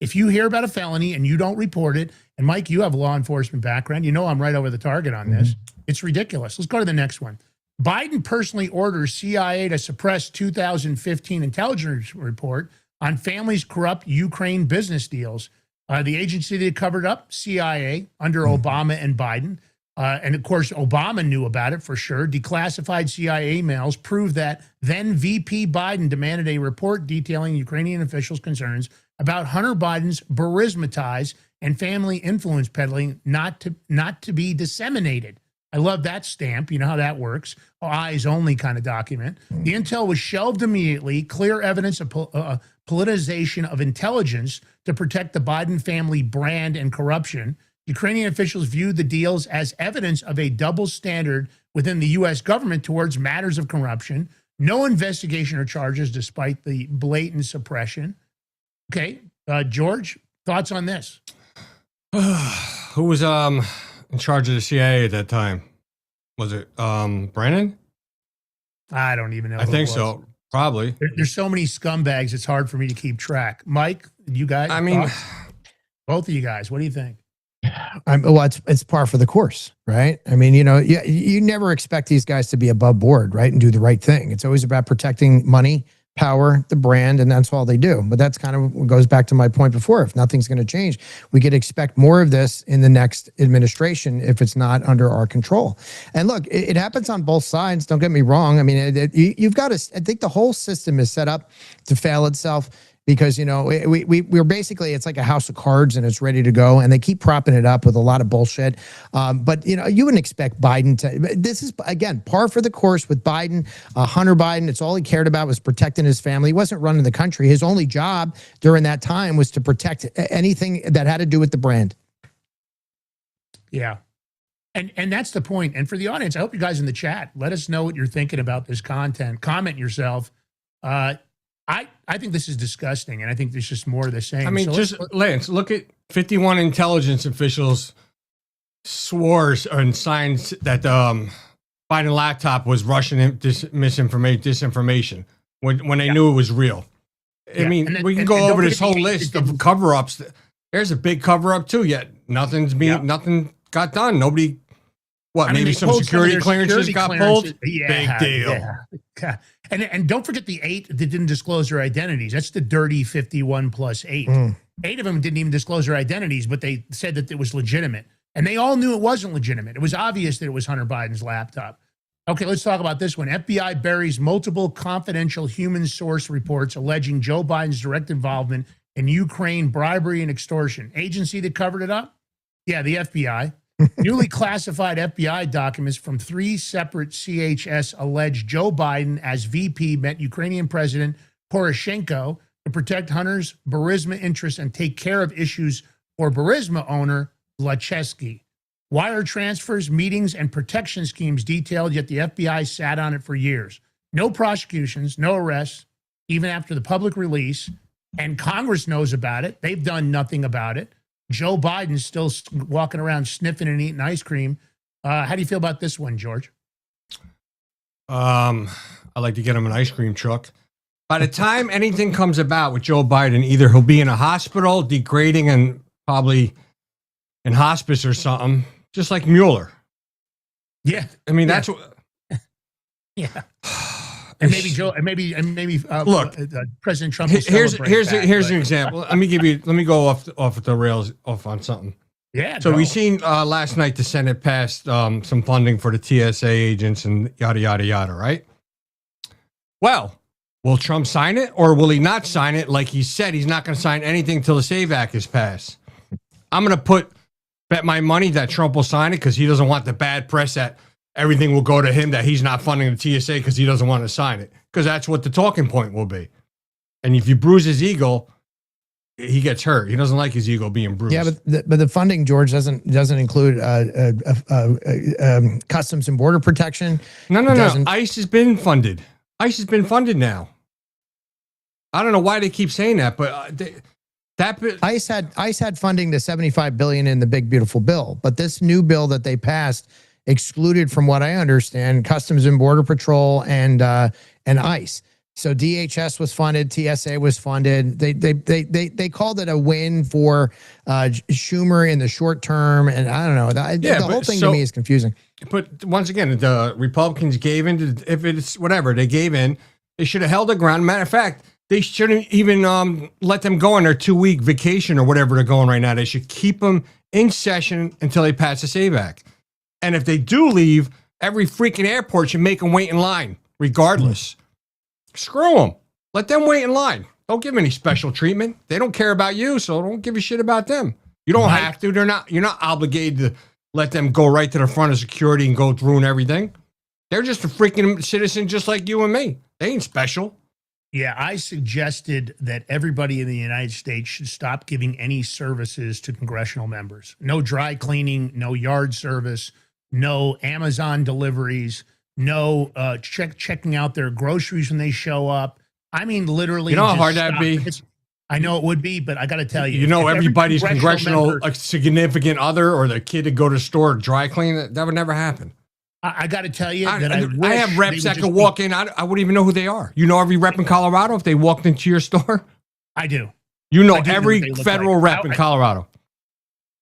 If you hear about a felony and you don't report it, and Mike, you have a law enforcement background, I'm right over the target on this. It's ridiculous. Let's go to the next one. Biden personally orders CIA to suppress 2015 intelligence report on families' corrupt Ukraine business deals. The agency that covered up, CIA, under Obama and Biden. And of course, Obama knew about it for sure. Declassified CIA emails prove that then VP Biden demanded a report detailing Ukrainian officials' concerns about Hunter Biden's Burisma ties and family influence peddling not to be disseminated. I love that stamp. You know how that works. Eyes only kind of document. The intel was shelved immediately. Clear evidence of politicization of intelligence to protect the Biden family brand and corruption. Ukrainian officials viewed the deals as evidence of a double standard within the U.S. government towards matters of corruption. No investigation or charges despite the blatant suppression. Okay, George, thoughts on this? Who was in charge of the CIA at that time? Was it Brennan? I don't even know. I who think it was. so. Probably. There's so many scumbags, it's hard for me to keep track. Mike, you guys? I mean, thoughts? Both of you guys, what do you think? Well, it's par for the course, right? I mean, you never expect these guys to be above board, right, and do the right thing. It's always about protecting money, power, the brand, and that's all they do. But that's kind of what goes back to my point before. If nothing's going to change, we could expect more of this in the next administration if it's not under our control. And look, it happens on both sides. Don't get me wrong. I mean, you've got to. I think the whole system is set up to fail itself. Because, we're basically, it's like a house of cards and it's ready to go. And they keep propping it up with a lot of bullshit. But, you wouldn't expect Biden to. This is, again, par for the course with Biden. Hunter Biden, it's all he cared about was protecting his family. He wasn't running the country. His only job during that time was to protect anything that had to do with the brand. Yeah. And that's the point. And for the audience, I hope you guys in the chat, let us know what you're thinking about this content. Comment yourself. I think this is disgusting, and I think there's just more of the same. I mean, Lance, look at 51 intelligence officials swore and signed that Biden laptop was Russian disinformation when they knew it was real. I mean, we can go over this whole list of cover-ups. There's a big cover-up too. Yet nothing got done. Nobody. Maybe some security clearances got pulled. Yeah, big deal. Yeah. And don't forget the 8 that didn't disclose their identities. That's the dirty 51 plus 8. 8 of them didn't even disclose their identities, but they said that it was legitimate. And they all knew it wasn't legitimate. It was obvious that it was Hunter Biden's laptop. Okay, let's talk about this one. FBI buries multiple confidential human source reports alleging Joe Biden's direct involvement in Ukraine bribery and extortion. Agency that covered it up? Yeah, the FBI. Newly classified FBI documents from 3 separate CHS allege Joe Biden as VP met Ukrainian President Poroshenko to protect Hunter's Burisma interests and take care of issues for Burisma owner Lachesky. Wire transfers, meetings, and protection schemes detailed, yet the FBI sat on it for years. No prosecutions, no arrests, even after the public release, and Congress knows about it. They've done nothing about it. Joe Biden's still walking around sniffing and eating ice cream. How do you feel about this one, George? I like to get him an ice cream truck. By the time anything comes about with Joe Biden, either he'll be in a hospital, degrading and probably in hospice or something, just like Mueller. Yeah. I mean, that's what. Yeah. And maybe look, President Trump. Here's an example. Let me go off the rails on something. Yeah. So we seen last night the Senate passed some funding for the TSA agents and yada yada yada, right? Well, will Trump sign it or will he not sign it? Like he said, he's not going to sign anything till the SAVE Act is passed. I'm going to bet my money that Trump will sign it because he doesn't want the bad press that everything will go to him, that he's not funding the TSA because he doesn't want to sign it, because that's what the talking point will be. And if you bruise his ego, he gets hurt. He doesn't like his ego being bruised. Yeah, but the funding, George, doesn't include customs and border protection. No. ICE has been funded. ICE has been funded now. I don't know why they keep saying that, but ICE had funding to $75 billion in the big beautiful bill, but this new bill that they passed excluded, from what I understand, Customs and Border Patrol and ICE. So DHS was funded, TSA was funded. They called it a win for Schumer in the short term, and I don't know. The whole thing to me is confusing. But once again, the Republicans gave in. If it's whatever, they gave in. They should have held the ground. Matter of fact, they shouldn't even let them go on their 2-week vacation or whatever they're going right now. They should keep them in session until they pass the SAVE Act. And if they do leave, every freaking airport should make them wait in line, regardless. Screw them. Let them wait in line. Don't give them any special treatment. They don't care about you, so don't give a shit about them. You don't have to. You're not obligated to let them go right to the front of security and go through and everything. They're just a freaking citizen just like you and me. They ain't special. Yeah, I suggested that everybody in the United States should stop giving any services to congressional members. No dry cleaning, no yard service, no Amazon deliveries, no checking out their groceries when they show up. I mean, literally. You know how hard that'd be? I know it would be, but I got to tell you. You know, everybody's congressional significant other or the kid to go to the store dry clean, that would never happen. I got to tell you that I have reps that can walk in. I wouldn't even know who they are. You know every rep in Colorado if they walked into your store? I do. You know I do every what they look federal like. rep in Colorado?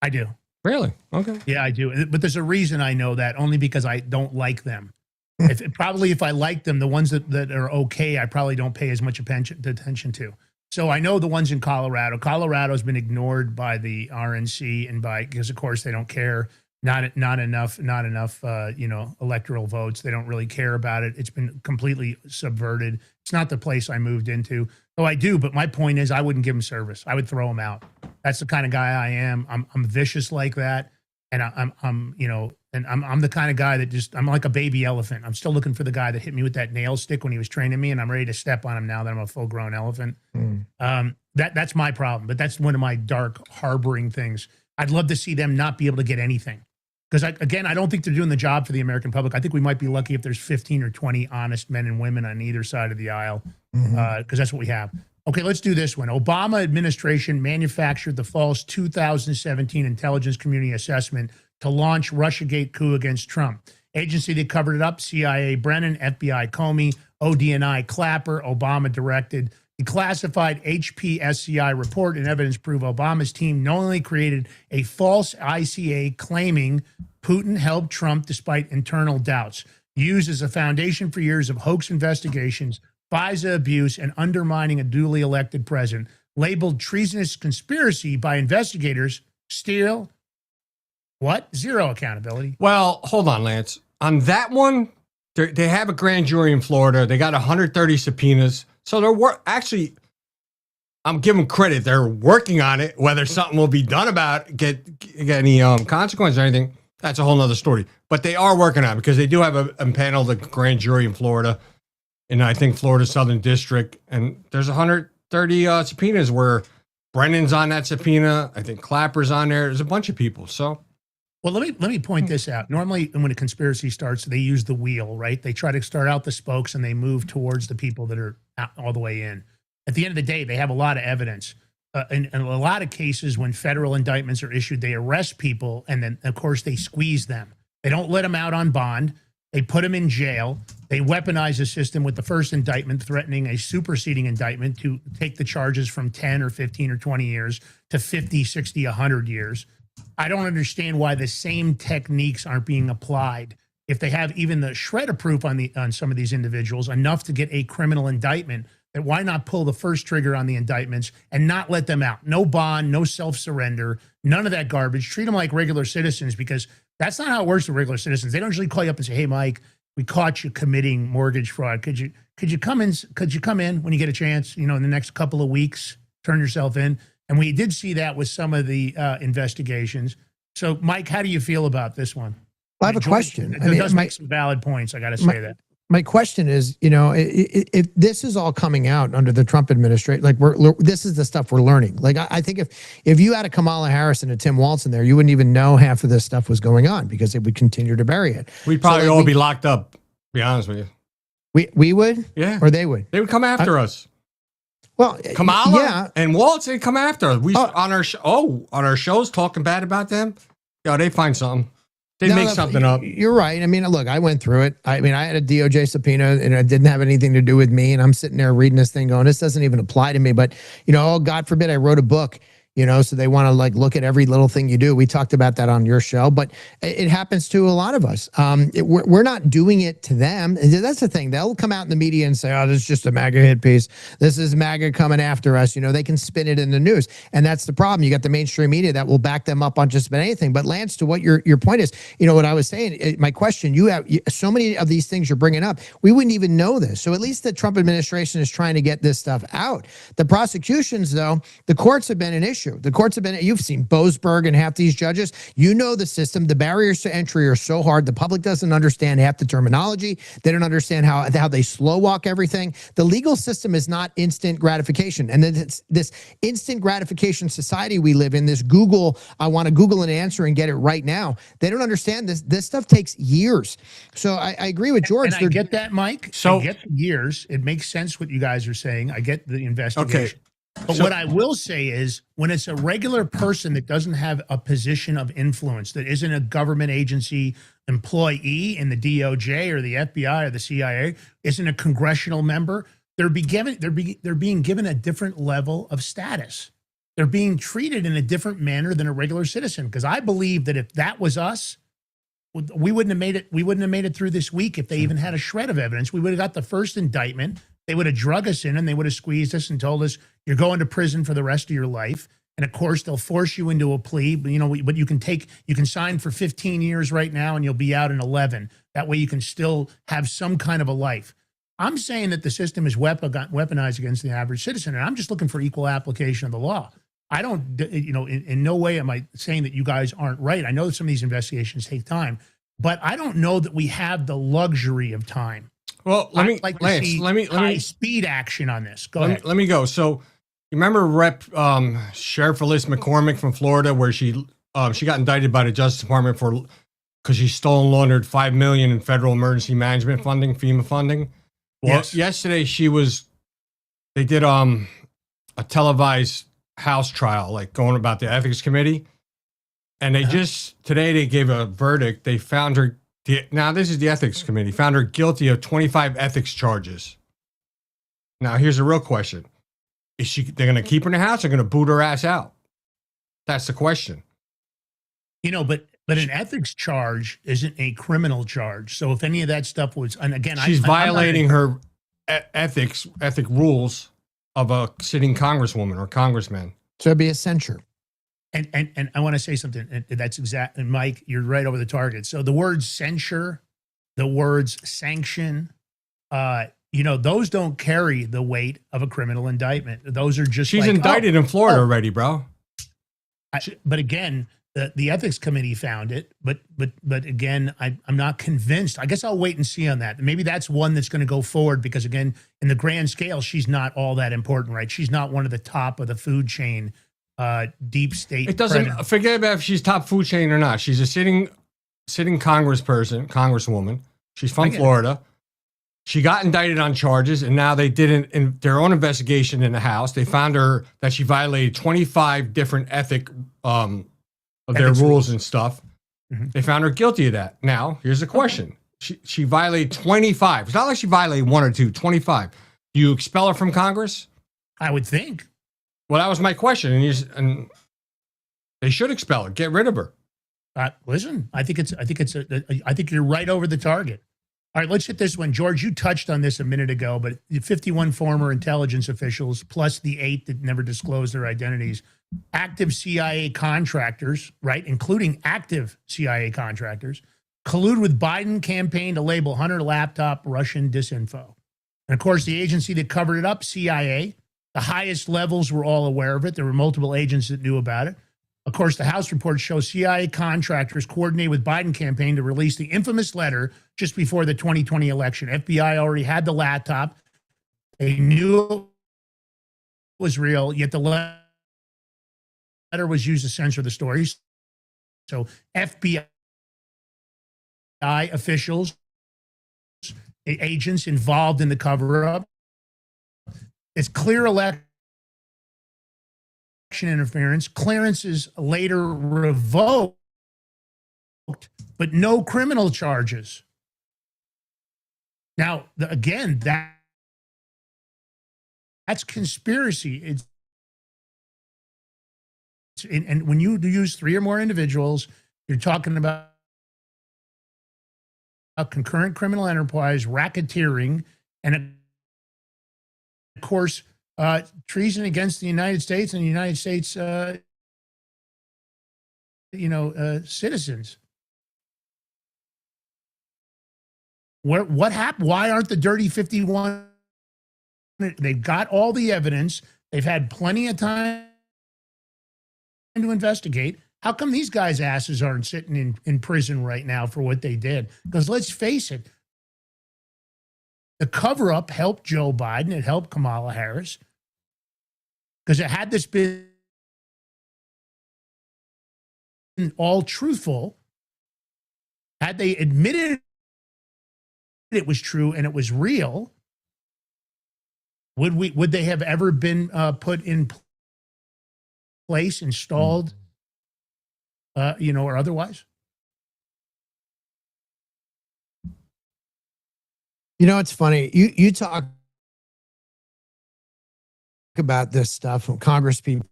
I do. Really? Okay. Yeah, I do. But there's a reason I know that, only because I don't like them. If I like them, the ones that are okay, I probably don't pay as much attention to. So I know the ones in Colorado. Colorado's been ignored by the RNC and because of course they don't care. Not enough, electoral votes. They don't really care about it. It's been completely subverted. It's not the place I moved into. Oh, I do, but my point is, I wouldn't give them service. I would throw them out. That's the kind of guy I am. I'm vicious like that, and I'm the kind of guy that I'm like a baby elephant. I'm still looking for the guy that hit me with that nail stick when he was training me, and I'm ready to step on him now that I'm a full-grown elephant. That's my problem, but that's one of my dark harboring things. I'd love to see them not be able to get anything. Because, I don't think they're doing the job for the American public. I think we might be lucky if there's 15 or 20 honest men and women on either side of the aisle, because that's what we have. Okay, let's do this one. Obama administration manufactured the false 2017 intelligence community assessment to launch Russiagate coup against Trump. Agency that covered it up, CIA Brennan, FBI Comey, ODNI Clapper, Obama directed. Declassified HPSCI report and evidence prove Obama's team knowingly created a false ICA claiming Putin helped Trump despite internal doubts, used as a foundation for years of hoax investigations, FISA abuse, and undermining a duly elected president, labeled treasonous conspiracy by investigators. Still, what? Zero accountability. Well, hold on, Lance. On that one, they have a grand jury in Florida. They got 130 subpoenas. So they're actually, I'm giving credit. They're working on it. Whether something will be done about it, get any consequence or anything, that's a whole nother story. But they are working on it because they do have a panel, the grand jury in Florida, and I think Florida Southern District. And there's 130 subpoenas where Brennan's on that subpoena. I think Clapper's on there. There's a bunch of people. So. Well, let me point this out. Normally, when a conspiracy starts, they use the wheel, right? They try to start out the spokes and they move towards the people that are all the way in. At the end of the day, they have a lot of evidence. In a lot of cases, when federal indictments are issued, they arrest people and then, of course, they squeeze them. They don't let them out on bond. They put them in jail. They weaponize the system with the first indictment, threatening a superseding indictment to take the charges from 10 or 15 or 20 years to 50, 60, 100 years. I don't understand why the same techniques aren't being applied. If they have even the shred of proof on some of these individuals, enough to get a criminal indictment, then why not pull the first trigger on the indictments and not let them out? No bond, no self-surrender, none of that garbage. Treat them like regular citizens, because that's not how it works with regular citizens. They don't usually call you up and say, "Hey, Mike, we caught you committing mortgage fraud. Could you come in when you get a chance? In the next couple of weeks, turn yourself in." And we did see that with some of the investigations. So, Mike, how do you feel about this one? I have a question. It does make some valid points. I got to say that. My question is, if this is all coming out under the Trump administration, like this is the stuff we're learning. Like I think if you had a Kamala Harris and a Tim Walz in there, you wouldn't even know half of this stuff was going on because it would continue to bury it. We'd probably all be locked up. To be honest with you. We would, yeah, or they would. They would come after us. Well, Kamala and Waltz, they come after us. We on our shows talking bad about them. They find something. They make something up. You're right. I mean, look, I went through it. I mean, I had a DOJ subpoena and it didn't have anything to do with me. And I'm sitting there reading this thing going, this doesn't even apply to me. But, God forbid I wrote a book, so they want to look at every little thing you do. We talked about that on your show, but it happens to a lot of us. We're not doing it to them. That's the thing. They'll come out in the media and say, "Oh, this is just a MAGA hit piece. This is MAGA coming after us." They can spin it in the news. And that's the problem. You got the mainstream media that will back them up on just about anything. But Lance, to what your point is, what I was saying, my question, you have so many of these things you're bringing up. We wouldn't even know this. So at least the Trump administration is trying to get this stuff out. The prosecutions, though, the courts have been an issue. The courts have been, you've seen Boasberg and half these judges, the system, the barriers to entry are so hard. The public doesn't understand half the terminology. They don't understand how they slow walk everything. The legal system is not instant gratification. And then this instant gratification society we live in, this Google, I want to Google an answer and get it right now. They don't understand this. This stuff takes years. So I agree with George. And I get that, Mike. So I get the years. It makes sense what you guys are saying. I get the investigation. Okay. But what I will say is when it's a regular person that doesn't have a position of influence, that isn't a government agency employee in the DOJ or the FBI or the CIA, isn't a congressional member, they're being given a different level of status. They're being treated in a different manner than a regular citizen. Because I believe that if that was us, we wouldn't have made it. We wouldn't have made it through this week if they even had a shred of evidence. We would have got the first indictment. They would have drug us in and they would have squeezed us and told us you're going to prison for the rest of your life. And of course, they'll force you into a plea. But but you can sign for 15 years right now and you'll be out in 11. That way you can still have some kind of a life. I'm saying that the system is weaponized against the average citizen, and I'm just looking for equal application of the law. I don't, in no way am I saying that you guys aren't right. I know that some of these investigations take time, but I don't know that we have the luxury of time. Well, let me high speed action on this. Go ahead. Let me go. So, you remember Sheriff Alyssa McCormick from Florida, where she got indicted by the Justice Department because she stole and laundered $5 million in federal emergency management funding, FEMA funding. Well, yes. Yesterday they did a televised House trial, like going about the ethics committee, and today they gave a verdict. They found her. Now this is the ethics committee found her guilty of 25 ethics charges. Now here's a real question: they're going to keep her in the house or going to boot her ass out? That's the question. But an ethics charge isn't a criminal charge. So if any of that stuff was, and again, she's violating her ethic rules of a sitting congresswoman or congressman. So it'd be a censure. And I want to say something. And that's exact. And Mike, you're right over the target. So the words censure, the words sanction, those don't carry the weight of a criminal indictment. Those are just she's indicted in Florida already, bro. But again, the ethics committee found it. But again, I'm not convinced. I guess I'll wait and see on that. Maybe that's one that's going to go forward because again, in the grand scale, she's not all that important, right? She's not one of the top of the food chain. Deep state. It doesn't forget about if she's top food chain or not. She's a sitting congresswoman. She's from Florida. She got indicted on charges, and now they did in their own investigation in the House. They found her that she violated 25 different ethics rules and stuff. Mm-hmm. They found her guilty of that. Now, here's the question: she violated 25. It's not like she violated one or two. 25. Do you expel her from Congress? I would think. Well, that was my question, and they should expel her, get rid of her. Listen, I think you're right over the target. All right, let's hit this one, George. You touched on this a minute ago, but 51 former intelligence officials plus the 8 that never disclosed their identities, active CIA contractors, right, including active CIA contractors, collude with Biden campaign to label Hunter laptop Russian disinfo. And of course, the agency that covered it up, CIA. The highest levels were all aware of it. There were multiple agents that knew about it. Of course, the House report shows CIA contractors coordinated with Biden campaign to release the infamous letter just before the 2020 election. FBI already had the laptop. They knew it was real, yet the letter was used to censor the stories. So FBI officials, agents involved in the cover-up, it's clear election interference. Clearances later revoked, but no criminal charges. Now, again, that's conspiracy. And when you use 3 or more individuals, you're talking about a concurrent criminal enterprise, racketeering, and of course, treason against the United States and the United States, citizens. What happened? Why aren't the dirty 51? They've got all the evidence. They've had plenty of time to investigate. How come these guys' asses aren't sitting in prison right now for what they did? Because let's face it, the cover-up helped Joe Biden. It helped Kamala Harris. Because it had this been all truthful, had they admitted it was true and it was real, Would they have ever been put in place, installed, or otherwise? It's funny. You talk about this stuff from Congress people,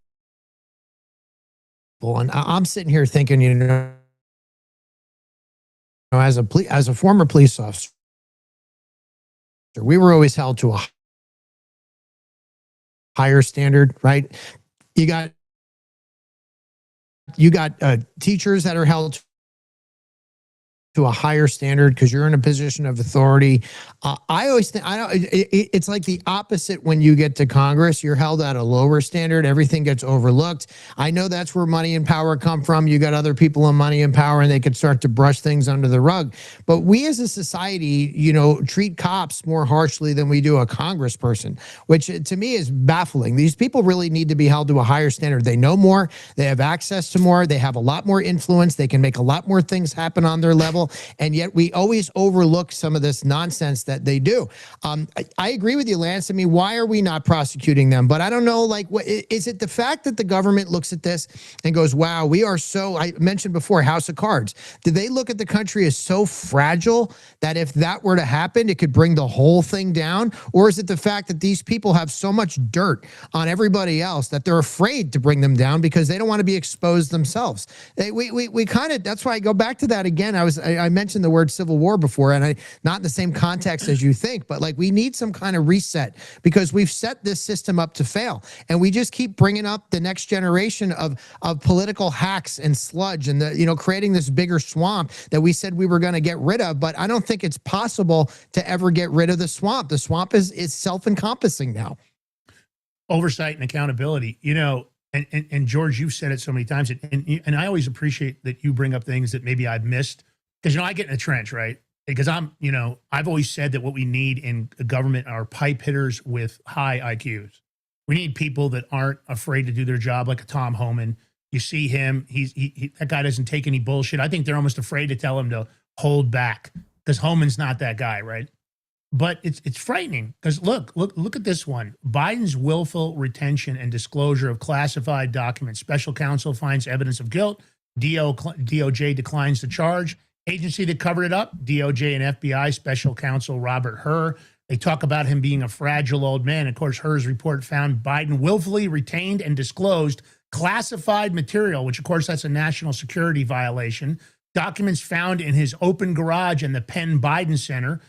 and I'm sitting here thinking, as a former police officer, we were always held to a higher standard, right? You got teachers that are held to a higher standard because you're in a position of authority. I always think it's like the opposite when you get to Congress. You're held at a lower standard. Everything gets overlooked. I know that's where money and power come from. You got other people in money and power, and they could start to brush things under the rug. But we as a society, treat cops more harshly than we do a congressperson, which to me is baffling. These people really need to be held to a higher standard. They know more. They have access to more. They have a lot more influence. They can make a lot more things happen on their level. And yet we always overlook some of this nonsense that they do. I agree with you, Lance. I mean, why are we not prosecuting them? But I don't know, is it the fact that the government looks at this and goes, wow, we are so, I mentioned before, House of Cards. Do they look at the country as so fragile that if that were to happen, it could bring the whole thing down? Or is it the fact that these people have so much dirt on everybody else that they're afraid to bring them down because they don't want to be exposed themselves? We kind of, that's why I go back to that again. I mentioned the word civil war before, and not in the same context as you think, but we need some kind of reset because we've set this system up to fail, and we just keep bringing up the next generation of political hacks and sludge, and creating this bigger swamp that we said we were going to get rid of. But I don't think it's possible to ever get rid of the swamp. The swamp is self-encompassing now. Oversight and accountability, and George, you've said it so many times, and I always appreciate that you bring up things that maybe I've missed. Because, I get in a trench, right? Because I've always said that what we need in government are pipe hitters with high IQs. We need people that aren't afraid to do their job, like a Tom Homan. You see him, that guy doesn't take any bullshit. I think they're almost afraid to tell him to hold back because Homan's not that guy, right? But it's frightening because look at this one. Biden's willful retention and disclosure of classified documents. Special counsel finds evidence of guilt. DOJ declines the charge. Agency that covered it up, DOJ and FBI Special Counsel Robert Hur. They talk about him being a fragile old man. Of course, Hur's report found Biden willfully retained and disclosed classified material, which, of course, that's a national security violation. Documents found in his open garage in the Penn Biden Center.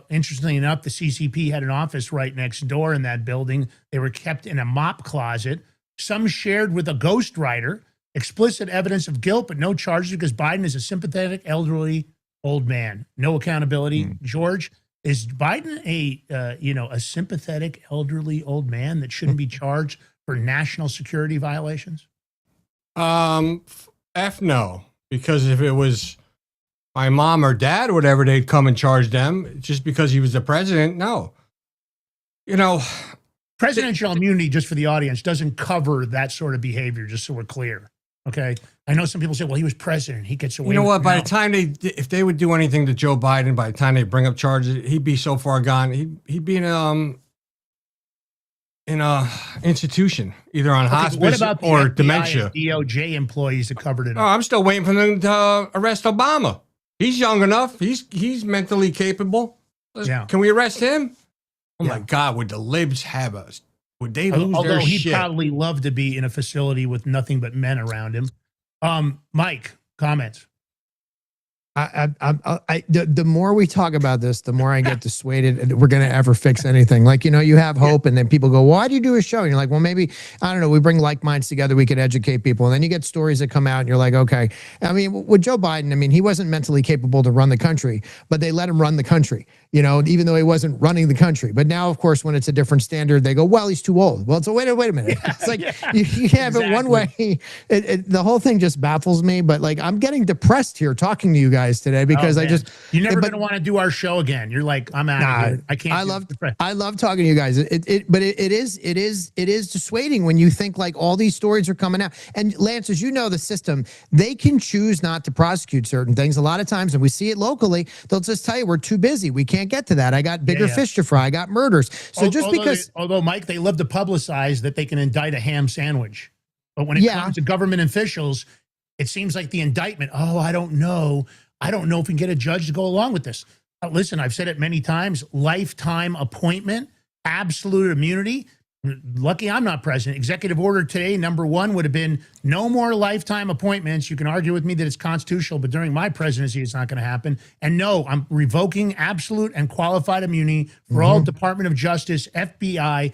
Interestingly enough, the CCP had an office right next door in that building. They were kept in a mop closet. Some shared with a ghostwriter. Explicit evidence of guilt, but no charges because Biden is a sympathetic, elderly, old man. No accountability. George, is Biden a sympathetic, elderly, old man that shouldn't be charged for national security violations? F no, because if it was my mom or dad or whatever, they'd come and charge them. Just because he was the president, no. Presidential immunity, just for the audience, doesn't cover that sort of behavior, just so we're clear. Okay. I know some people say, well, he was president. He gets away. You know what? By no. the time if they would do anything to Joe Biden, by the time they bring up charges, he'd be so far gone. He'd be in a institution, either on hospice what about the or FBI dementia. And DOJ employees that covered it Oh, up? I'm still waiting for them to arrest Obama. He's young enough. He's mentally capable. Yeah. Can we arrest him? Oh Yeah. my God! Would the libs have us? Would they lose Although their he'd shit? probably love to be in a facility with nothing but men around him. Mike, comments. The more we talk about this, the more I get dissuaded we're going to ever fix anything. You have hope, and then people go, well, why do you do a show? And you're like, well, maybe, I don't know, we bring like minds together, we could educate people. And then you get stories that come out and you're like, okay. I mean, with Joe Biden, he wasn't mentally capable to run the country, but they let him run the country, even though he wasn't running the country. But now, of course, when it's a different standard, they go, well, he's too old. Well, so wait a minute. It's like, you have it one way. The whole thing just baffles me, but I'm getting depressed here talking to you guys. guys today because Oh, I man. just You're never but- going to want to do our show again. You're like, I'm out of here. I can't. I love talking to you guys. But it is dissuading when you think like all these stories are coming out. And Lance, as you know, the system, they can choose not to prosecute certain things. A lot of times, and we see it locally, they'll just tell you we're too busy. We can't get to that. I got bigger fish to fry. I got murders. So although Mike, they love to publicize that they can indict a ham sandwich, but when it comes to government officials, it seems like the indictment. Oh, I don't know if we can get a judge to go along with this. Listen, I've said it many times, lifetime appointment, absolute immunity. Lucky I'm not president. Executive order today, number 1 would have been no more lifetime appointments. You can argue with me that it's constitutional, but during my presidency, it's not going to happen. And no, I'm revoking absolute and qualified immunity for all Department of Justice, FBI,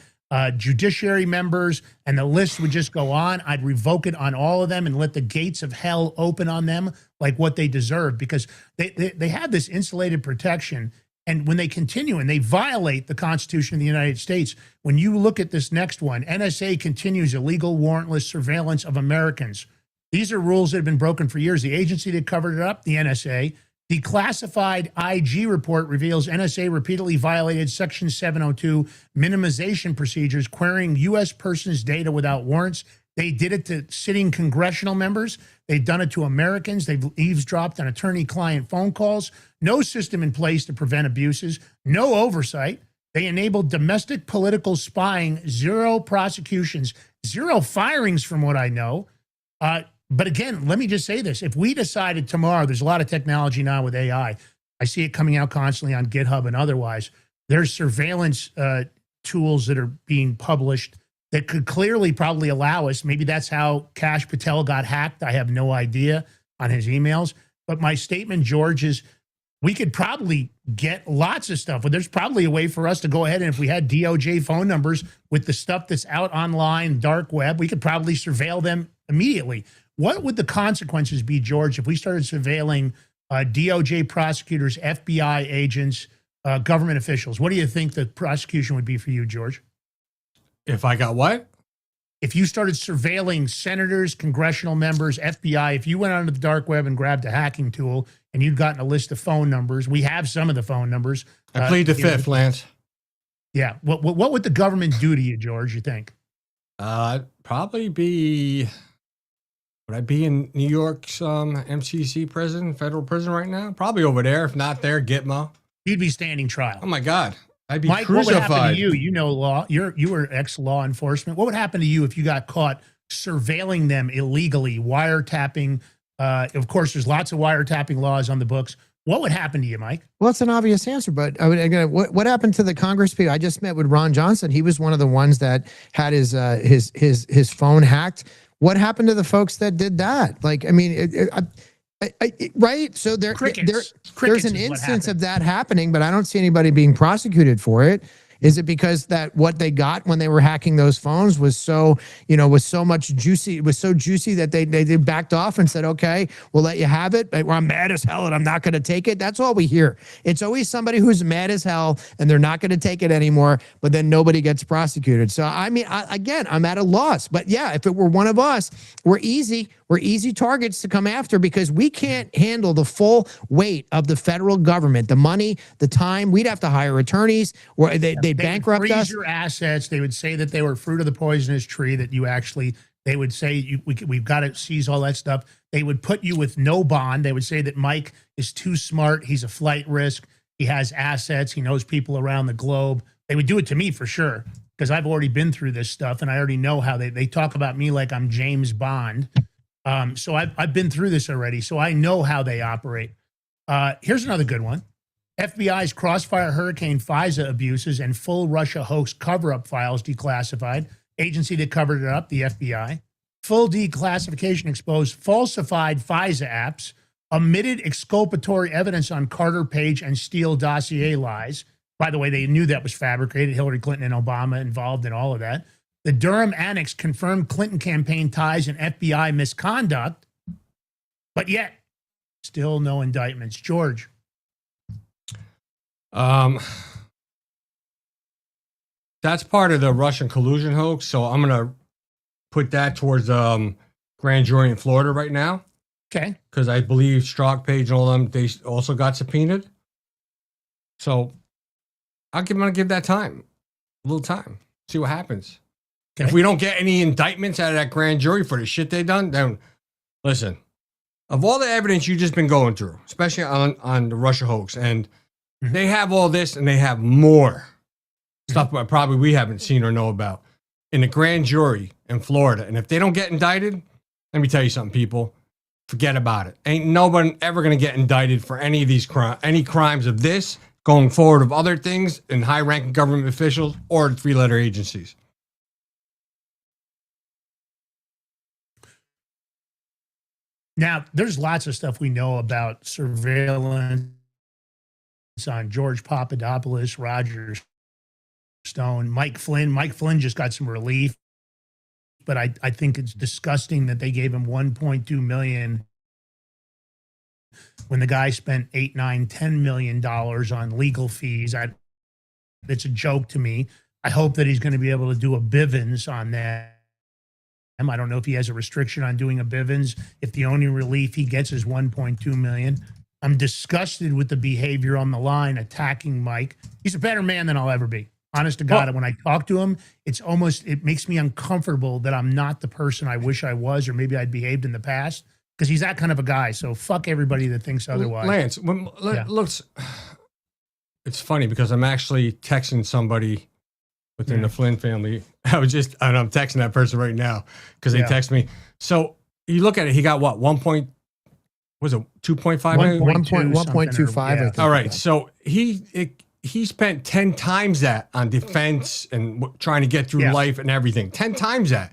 judiciary members, and the list would just go on. I'd revoke it on all of them and let the gates of hell open on them like what they deserve, because they have this insulated protection. And when they continue and they violate the Constitution of the United States, when you look at this next one, NSA continues illegal warrantless surveillance of Americans. These are rules that have been broken for years. The agency that covered it up, the NSA, Declassified IG report reveals NSA repeatedly violated Section 702 minimization procedures, querying U.S. persons' data without warrants. They did it to sitting congressional members. They've done it to Americans. They've eavesdropped on attorney-client phone calls. No system in place to prevent abuses. No oversight. They enabled domestic political spying. 0 prosecutions. 0 firings from what I know. But again, let me just say this. If we decided tomorrow, there's a lot of technology now with AI. I see it coming out constantly on GitHub and otherwise. There's surveillance tools that are being published that could clearly probably allow us. Maybe that's how Kash Patel got hacked. I have no idea on his emails. But my statement, George, is we could probably get lots of stuff. But there's probably a way for us to go ahead, and if we had DOJ phone numbers with the stuff that's out online, dark web, we could probably surveil them immediately. What would the consequences be, George, if we started surveilling DOJ prosecutors, FBI agents, government officials? What do you think the prosecution would be for you, George? If I got what? If you started surveilling senators, congressional members, FBI, if you went onto the dark web and grabbed a hacking tool and you'd gotten a list of phone numbers, we have some of the phone numbers. I plead the fifth, Lance. Yeah. What would the government do to you, George, you think? Probably be... Would I be in New York's MCC prison, federal prison right now? Probably over there. If not there, Gitmo. You'd be standing trial. Oh my God. I'd be Mike, crucified. what would happen to you? You know law. You were ex-law enforcement. What would happen to you if you got caught surveilling them illegally, wiretapping? Of course, there's lots of wiretapping laws on the books. What would happen to you, Mike? Well, it's an obvious answer, but again, what happened to the Congress people? I just met with Ron Johnson. He was one of the ones that had his phone hacked. What happened to the folks that did that? Like, I mean, right? So there's an instance of that happening, but I don't see anybody being prosecuted for it. Is it because that what they got when they were hacking those phones was so, was so juicy that they backed off and said, okay, we'll let you have it. But I'm mad as hell and I'm not going to take it. That's all we hear. It's always somebody who's mad as hell and they're not going to take it anymore, but then nobody gets prosecuted. So, I mean, again, I'm at a loss. But yeah, if it were one of us, we're easy targets to come after because we can't handle the full weight of the federal government, the money, the time. We'd have to hire attorneys or they bankrupt freeze us. Your assets. They would say that they were fruit of the poisonous tree, that you actually, they would say we've got to seize all that stuff. They would put you with no bond. They would say that Mike is too smart. He's a flight risk. He has assets. He knows people around the globe. They would do it to me for sure because I've already been through this stuff and I already know how they talk about me like I'm James Bond. So I've been through this already, so I know how they operate. Here's another good one. FBI's Crossfire Hurricane FISA abuses and full Russia hoax cover-up files declassified. Agency that covered it up, the FBI. Full declassification exposed falsified FISA apps, omitted exculpatory evidence on Carter Page and Steele dossier lies. By the way, they knew that was fabricated. Hillary Clinton and Obama involved in all of that. The Durham Annex confirmed Clinton campaign ties and FBI misconduct, but yet still no indictments. George. That's part of the Russian collusion hoax, so I'm going to put that towards grand jury in Florida right now. Okay. Because I believe Strzok, Page, and all them, they also got subpoenaed. So I'm going to give that time, a little time, see what happens. Okay. If we don't get any indictments out of that grand jury for the shit they done, then listen, of all the evidence you've just been going through, especially on the Russia hoax, and they have all this and they have more stuff that probably we haven't seen or know about in the grand jury in Florida. And if they don't get indicted, let me tell you something, people, forget about it. Ain't nobody ever going to get indicted for any of these crimes of this going forward, of other things in high-ranking government officials or three-letter agencies. Now, there's lots of stuff we know about surveillance on George Papadopoulos, Roger Stone, Mike Flynn. Mike Flynn just got some relief, but I think it's disgusting that they gave him $1.2 million when the guy spent $8, $9, $10 million on legal fees. It's a joke to me. I hope that he's going to be able to do a Bivens on that. I don't know if he has a restriction on doing a Bivens, if the only relief he gets is $1.2 million. I'm disgusted with the behavior on the line attacking Mike. He's a better man than I'll ever be. Honest to God, when I talk to him, it makes me uncomfortable that I'm not the person I wish I was, or maybe I'd behaved in the past, because he's that kind of a guy. So fuck everybody that thinks otherwise. Lance, looks, it's funny because I'm actually texting somebody within the Flynn family. I'm texting that person right now because they text me. So you look at it, he got what? 2.5 million? 1.25, I think. All right. So he spent 10 times that on defense and trying to get through life and everything. 10 times that.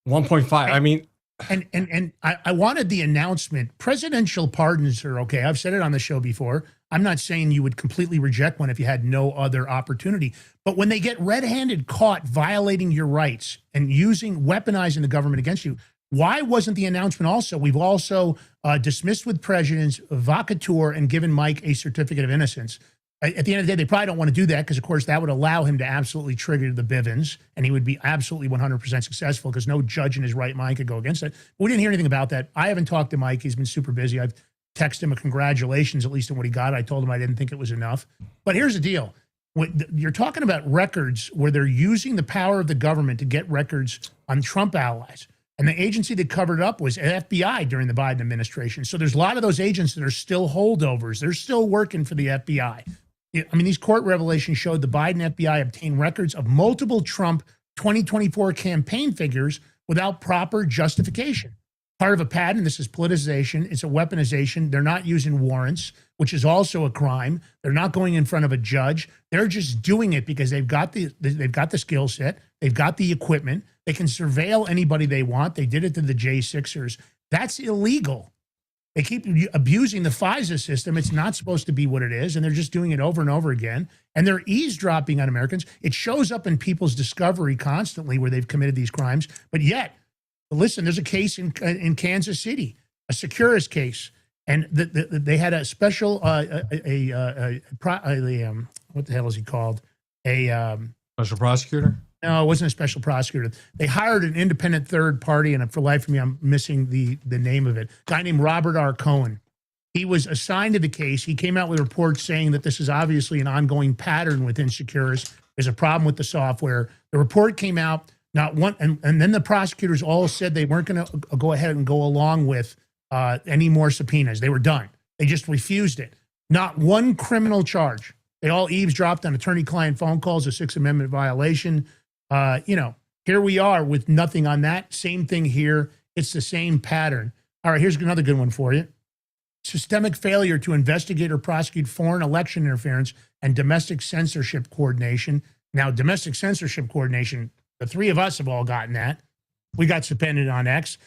1.5. I mean, and I wanted the announcement. Presidential pardons are okay. I've said it on the show before. I'm not saying you would completely reject one if you had no other opportunity. But when they get red-handed caught violating your rights and weaponizing the government against you, why wasn't the announcement also? We've also dismissed with prejudice, vacatur, and given Mike a certificate of innocence. At the end of the day, they probably don't want to do that because, of course, that would allow him to absolutely trigger the Bivens, and he would be absolutely 100% successful because no judge in his right mind could go against it. But we didn't hear anything about that. I haven't talked to Mike. He's been super busy. I've texted him a congratulations, at least on what he got. I told him I didn't think it was enough. But here's the deal. You're talking about records where they're using the power of the government to get records on Trump allies. And the agency that covered it up was FBI during the Biden administration. So there's a lot of those agents that are still holdovers. They're still working for the FBI. I mean, these court revelations showed the Biden FBI obtained records of multiple Trump 2024 campaign figures without proper justification. Part of a pattern, this is politicization, it's a weaponization. They're not using warrants, which is also a crime. They're not going in front of a judge. They're just doing it because they've got the skill set, they've got the equipment, they can surveil anybody they want. They did it to the J6ers. That's illegal. They keep abusing the FISA system. It's not supposed to be what it is, and they're just doing it over and over again. And they're eavesdropping on Americans. It shows up in people's discovery constantly where they've committed these crimes. But yet, listen, there's a case in Kansas City, a Securus case, and they had a special what the hell is he called? Special prosecutor? No, it wasn't a special prosecutor. They hired an independent third party, and for life of me, I'm missing the name of it. A guy named Robert R. Cohen. He was assigned to the case. He came out with reports saying that this is obviously an ongoing pattern within Securus. There's a problem with the software. The report came out, not one, and then the prosecutors all said they weren't going to go ahead and go along with any more subpoenas. They were done. They just refused it. Not one criminal charge. They all eavesdropped on attorney-client phone calls, a Sixth Amendment violation. Here we are with nothing on that. Same thing here. It's the same pattern. All right, here's another good one for you. Systemic failure to investigate or prosecute foreign election interference and domestic censorship coordination. Now, domestic censorship coordination, the three of us have all gotten that. We got subpoenaed on X.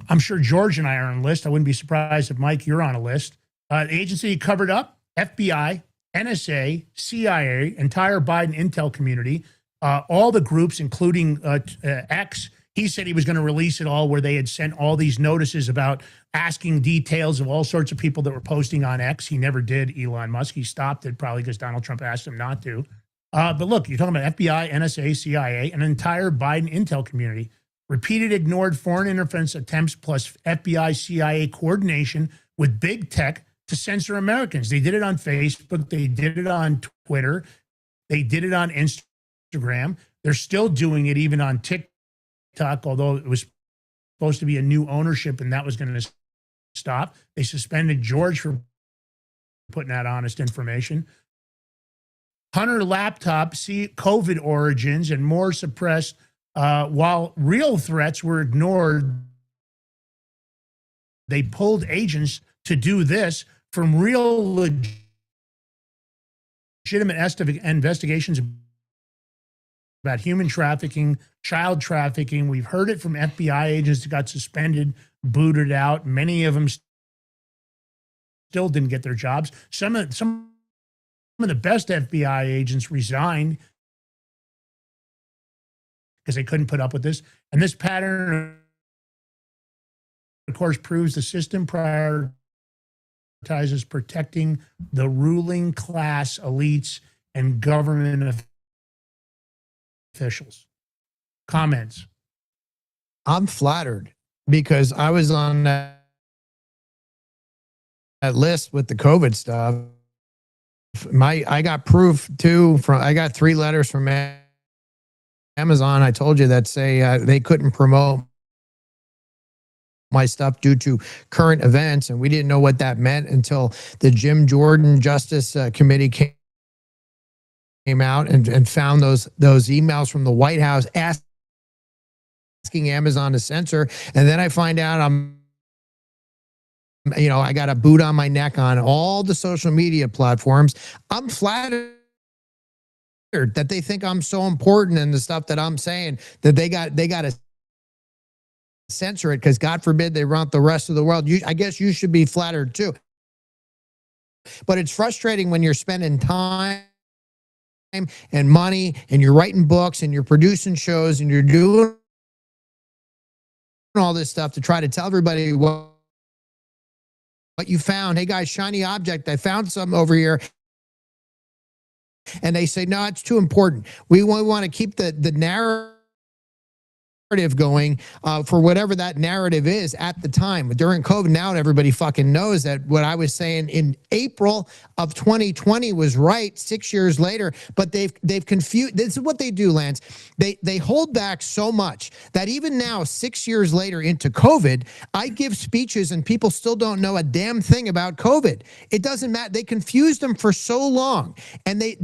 I'm sure George and I are on a list. I wouldn't be surprised if, Mike, you're on a list. The agency covered up, FBI, NSA, CIA, entire Biden intel community, all the groups, including X. He said he was going to release it all, where they had sent all these notices about asking details of all sorts of people that were posting on X. He never did, Elon Musk. He stopped it probably because Donald Trump asked him not to. But look, you're talking about FBI, NSA, CIA, an entire Biden intel community. repeated ignored foreign interference attempts plus FBI, CIA coordination with big tech to censor Americans. They did it on Facebook. They did it on Twitter. They did it on Instagram. They're still doing it even on TikTok, although it was supposed to be a new ownership and that was going to stop. They suspended George for putting out honest information. Hunter laptop, see COVID origins and more suppressed while real threats were ignored. They pulled agents to do this from real legitimate investigations about human trafficking, child trafficking. We've heard it from FBI agents that got suspended, booted out. Many of them still didn't get their jobs. Some of the best FBI agents resigned because they couldn't put up with this. And this pattern, of course, proves the system prioritizes protecting the ruling class, elites, and government officials. Comments? I'm flattered because I was on that list with the COVID stuff. I got proof too I got 3 letters from Amazon. I told you that say they couldn't promote my stuff due to current events, and we didn't know what that meant until the Jim Jordan Justice Committee came out and found those emails from the White House asking Amazon to censor, and then I find out I got a boot on my neck on all the social media platforms. I'm flattered that they think I'm so important in the stuff that I'm saying that they got to censor it because God forbid they run the rest of the world. I guess you should be flattered too. But it's frustrating when you're spending time and money and you're writing books and you're producing shows and you're doing all this stuff to try to tell everybody what you found. Hey guys, shiny object. I found something over here. And they say, no, it's too important. We want to keep the narrative going for whatever that narrative is at the time. During COVID, now everybody fucking knows that what I was saying in April of 2020 was right 6 years later, but they've confused. This is what they do, Lance. They hold back so much that even now, 6 years later into COVID, I give speeches and people still don't know a damn thing about COVID. It doesn't matter. They confused them for so long, and they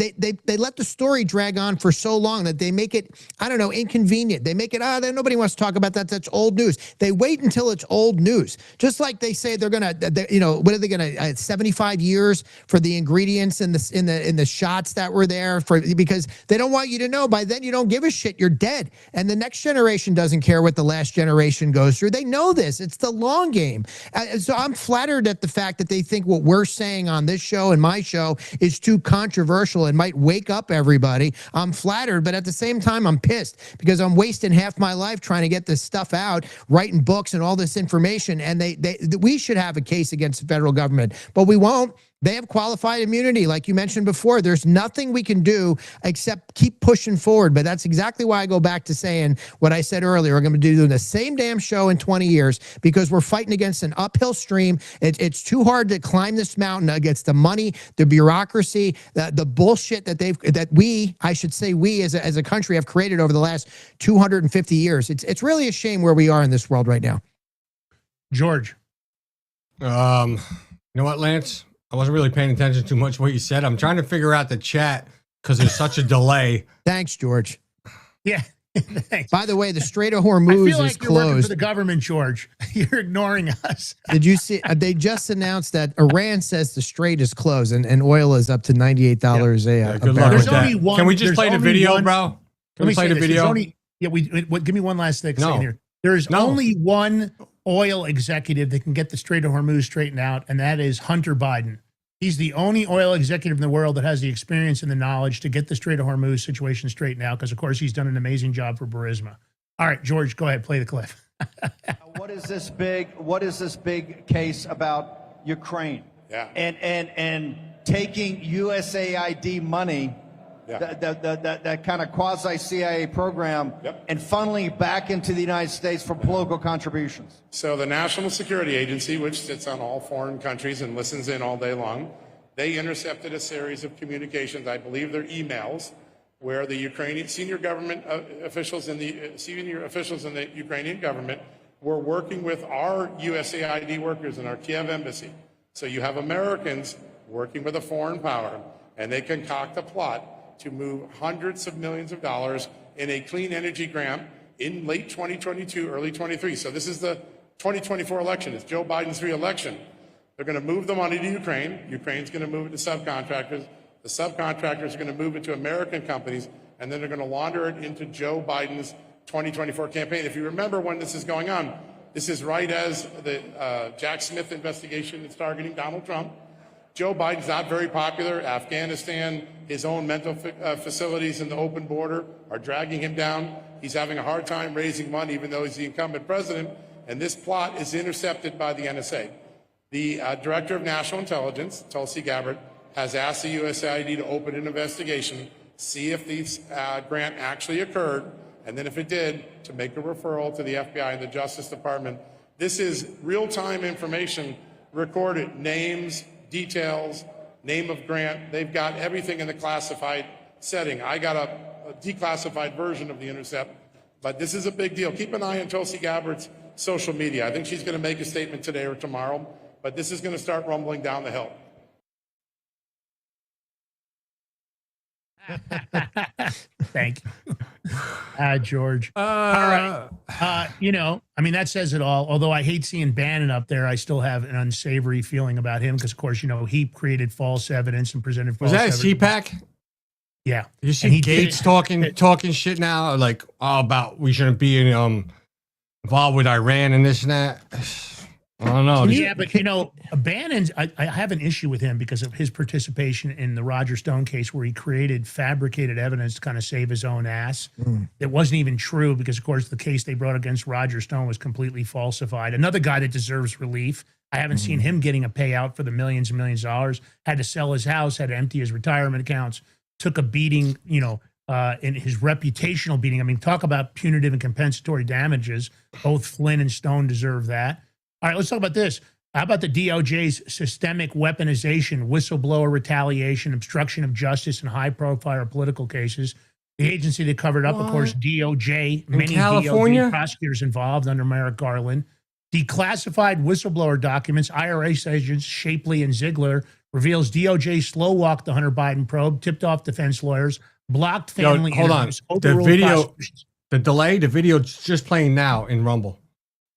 let the story drag on for so long that they make it, I don't know, inconvenient. They make it, nobody wants to talk about that. That's old news. They wait until it's old news. Just like they say they're going to, what are they going to, 75 years for the ingredients in the shots that were there because they don't want you to know. By then you don't give a shit. You're dead. And the next generation doesn't care what the last generation goes through. They know this. It's the long game. So I'm flattered at the fact that they think what we're saying on this show and my show is too controversial and might wake up everybody. I'm flattered, but at the same time, I'm pissed because I'm wasting half my life trying to get this stuff out, writing books and all this information. And we should have a case against the federal government, but we won't. They have qualified immunity. Like you mentioned before, there's nothing we can do except keep pushing forward. But that's exactly why I go back to saying what I said earlier. We're going to do the same damn show in 20 years because we're fighting against an uphill stream. It's too hard to climb this mountain against the money, the bureaucracy, the bullshit that we as a country have created over the last 250 years. It's really a shame where we are in this world right now. George. You know what, Lance? I wasn't really paying attention too much to what you said. I'm trying to figure out the chat because there's such a delay. Thanks, George. Yeah. Thanks. By the way, the Strait of Hormuz I feel like is you're working for closed. the government, George. You're ignoring us. Did you see? They just announced that Iran says the strait is closed and oil is up to $98 Yeah, a good luck barrel. with that. Can we just play the video, bro? Can we play the video? Give me one last thing No. here. There is only one oil executive that can get the Strait of Hormuz straightened out, and that is Hunter Biden. He's the only oil executive in the world that has the experience and the knowledge to get the Strait of Hormuz situation straightened out because, of course, he's done an amazing job for Burisma. All right, George, go ahead. Play the clip. What is this big case about Ukraine? Yeah. And taking USAID money that kind of quasi-CIA program, and funneling it back into the United States for political contributions? So the National Security Agency, which sits on all foreign countries and listens in all day long, they intercepted a series of communications, I believe they're emails, where the Ukrainian senior government officials in the Ukrainian government were working with our USAID workers in our Kiev embassy. So you have Americans working with a foreign power, and they concoct a plot to move hundreds of millions of dollars in a clean energy grant in late 2022, early 23. So this is the 2024 election. It's Joe Biden's re-election. They're going to move the money to Ukraine. Ukraine's going to move it to subcontractors. The subcontractors are going to move it to American companies, and then they're going to launder it into Joe Biden's 2024 campaign. If you remember when this is going on, this is right as the Jack Smith investigation is targeting Donald Trump. Joe Biden's not very popular. Afghanistan, his own mental facilities in the open border are dragging him down. He's having a hard time raising money, even though he's the incumbent president. And this plot is intercepted by the NSA. The Director of National Intelligence, Tulsi Gabbard, has asked the USAID to open an investigation, see if this grant actually occurred, and then if it did, to make a referral to the FBI and the Justice Department. This is real-time information recorded, names, details, name of grant. They've got everything in the classified setting. I got a declassified version of the intercept, but this is a big deal. Keep an eye on Tulsi Gabbard's social media. I think she's going to make a statement today or tomorrow, but this is going to start rumbling down the hill. Thank you, George. All right. I mean, that says it all. Although I hate seeing Bannon up there, I still have an unsavory feeling about him because, of course, he created false evidence and presented false evidence. Was that a CPAC? Yeah. You see Gates talking shit now, like about we shouldn't be involved with Iran and this and that. I don't know. Yeah, but Bannon's, I have an issue with him because of his participation in the Roger Stone case where he created fabricated evidence to kind of save his own ass. It wasn't even true because, of course, the case they brought against Roger Stone was completely falsified. Another guy that deserves relief. I haven't seen him getting a payout for the millions and millions of dollars. Had to sell his house, had to empty his retirement accounts, took a beating, in his reputational beating. I mean, talk about punitive and compensatory damages. Both Flynn and Stone deserve that. All right, let's talk about this. How about the DOJ's systemic weaponization, whistleblower retaliation, obstruction of justice, and high-profile political cases? The agency that covered up, of course, DOJ, many DOJ prosecutors involved under Merrick Garland. Declassified whistleblower documents, IRS agents Shapley and Ziegler, reveals DOJ slow-walked the Hunter Biden probe, tipped off defense lawyers, blocked family interviews. Hold on. The video's just playing now in Rumble.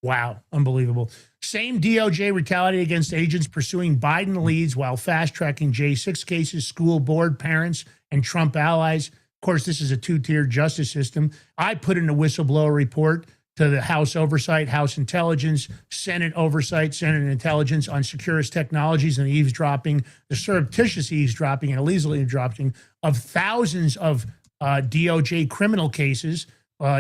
Wow, unbelievable. Same DOJ retaliated against agents pursuing Biden leads while fast-tracking J6 cases, school board, parents, and Trump allies. Of course, this is a two-tiered justice system. I put in a whistleblower report to the House Oversight, House Intelligence, Senate Oversight, Senate Intelligence on Securus Technologies and the eavesdropping, the surreptitious eavesdropping and illegal eavesdropping of thousands of DOJ criminal cases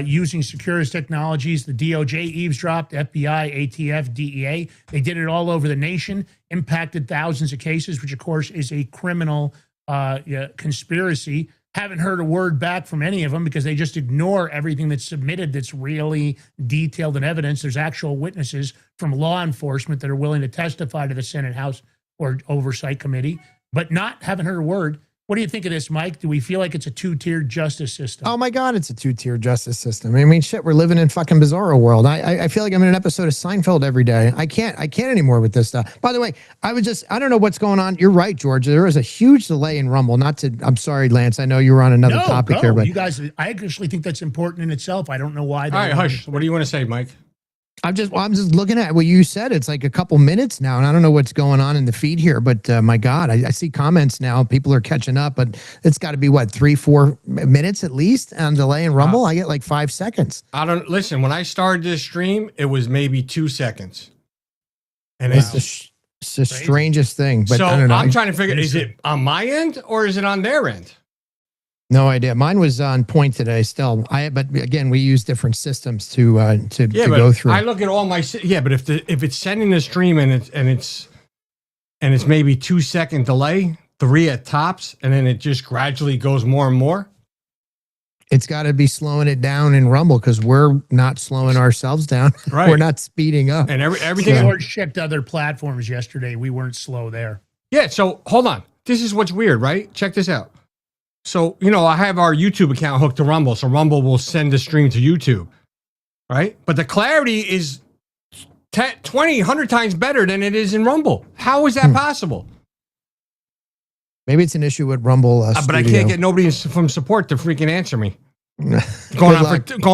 using Securus Technologies. The DOJ eavesdropped, FBI, ATF, DEA. They did it all over the nation, impacted thousands of cases, which, of course, is a criminal conspiracy. Haven't heard a word back from any of them because they just ignore everything that's submitted that's really detailed in evidence. There's actual witnesses from law enforcement that are willing to testify to the Senate, House, or Oversight Committee, but haven't heard a word. What do you think of this, Mike? Do we feel like it's a two-tiered justice system? Oh my God, it's a two-tiered justice system. I mean, shit, we're living in fucking bizarro world. I feel like I'm in an episode of Seinfeld every day. I can't anymore with this stuff. By the way, I don't know what's going on. You're right, George. There is a huge delay in Rumble. I'm sorry, Lance. I know you were on another topic here, but you guys, I actually think that's important in itself. I don't know why. All right, hush. What do you want to say, Mike? I'm just looking at what you said. It's like a couple minutes now, and I don't know what's going on in the feed here, but my God, I see comments now. People are catching up, but it's got to be 3-4 minutes at least on delay in Rumble. I get like 5 seconds. Listen, when I started this stream, it was maybe 2 seconds. And it's the strangest thing. But so I don't know. I'm trying to figure, is it on my end or is it on their end? No idea. Mine was on point today still. But again, we use different systems to go through. I look at all my but if it's sending the stream and it's maybe 2 second delay, 3 at tops, and then it just gradually goes more and more. It's got to be slowing it down in Rumble because we're not slowing ourselves down. Right. We're not speeding up. And everything. George checked other platforms yesterday. We weren't slow there. Yeah. So hold on. This is what's weird, right? Check this out. So, I have our YouTube account hooked to Rumble, so Rumble will send the stream to YouTube, right? But the clarity is 20, 100 times better than it is in Rumble. How is that possible? Maybe it's an issue with Rumble. But I can't get nobody from support to freaking answer me. Going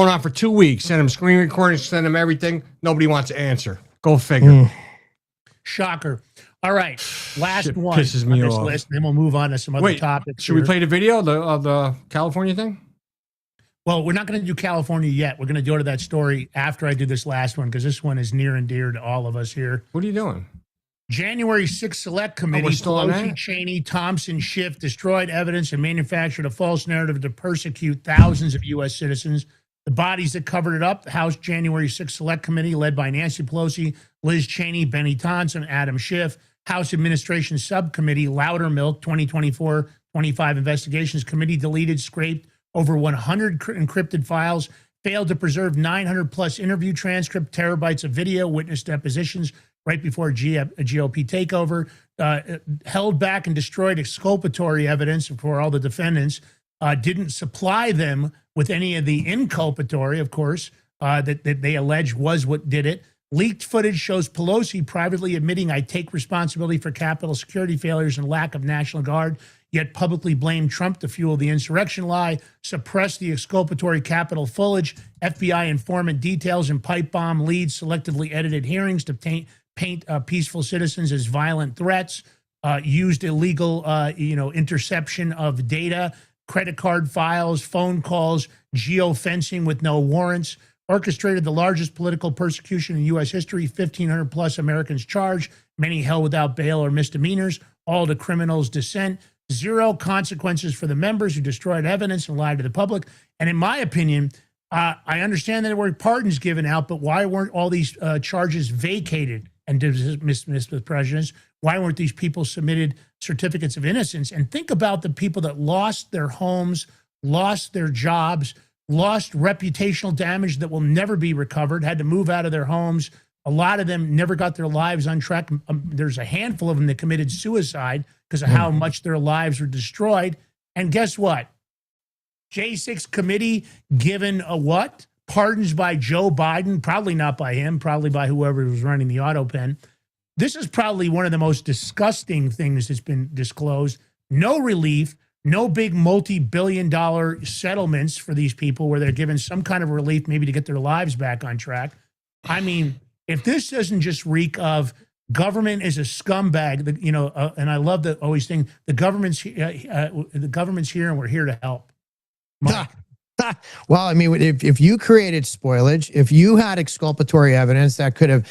on for 2 weeks. Send them screen recordings, send them everything. Nobody wants to answer. Go figure. Shocker. All right, last Shit one pisses me on this off. list. Then we'll move on to some other topics. Should we play the video of the California thing? Well, we're not going to do California yet. We're going to go to that story after I do this last one because this one is near and dear to all of us here. What are you doing? January 6th Select Committee, we're still on Pelosi, that? Cheney, Thompson, Schiff destroyed evidence and manufactured a false narrative to persecute thousands of U.S. citizens. The bodies that covered it up, the House January 6th Select Committee led by Nancy Pelosi, Liz Cheney, Benny Thompson, Adam Schiff, House Administration Subcommittee, Loudermilk 2024-25 Investigations Committee deleted, scraped over 100 encrypted files, failed to preserve 900 plus interview transcript, terabytes of video, witness depositions right before a GOP takeover, held back and destroyed exculpatory evidence for all the defendants, didn't supply them with any of the inculpatory, of course, that they allege was what did it. Leaked footage shows Pelosi privately admitting, I take responsibility for Capitol security failures and lack of National Guard, yet publicly blamed Trump to fuel the insurrection lie, suppressed the exculpatory Capitol footage, FBI informant details and pipe bomb leads, selectively edited hearings to paint peaceful citizens as violent threats, used illegal, interception of data, credit card files, phone calls, geofencing with no warrants, orchestrated the largest political persecution in U.S. history, 1,500 plus Americans charged, many held without bail or misdemeanors, all to criminals' dissent, zero consequences for the members who destroyed evidence and lied to the public. And in my opinion, I understand that there were pardons given out, but why weren't all these charges vacated and dismissed with prejudice? Why weren't these people submitted certificates of innocence? And think about the people that lost their homes, lost their jobs, lost reputational damage that will never be recovered, had to move out of their homes. A lot of them never got their lives on track. There's a handful of them that committed suicide because of how much their lives were destroyed. And guess what? J6 committee given a what? Pardons by Joe Biden, probably not by him, probably by whoever was running the auto pen. This is probably one of the most disgusting things that's been disclosed. No relief, no big multi-billion-dollar settlements for these people where they're given some kind of relief maybe to get their lives back on track. I mean, if this doesn't just reek of government is a scumbag, and I love the always thing, the government's here and we're here to help. Mike. Well, I mean, if you created spoilage, if you had exculpatory evidence that could have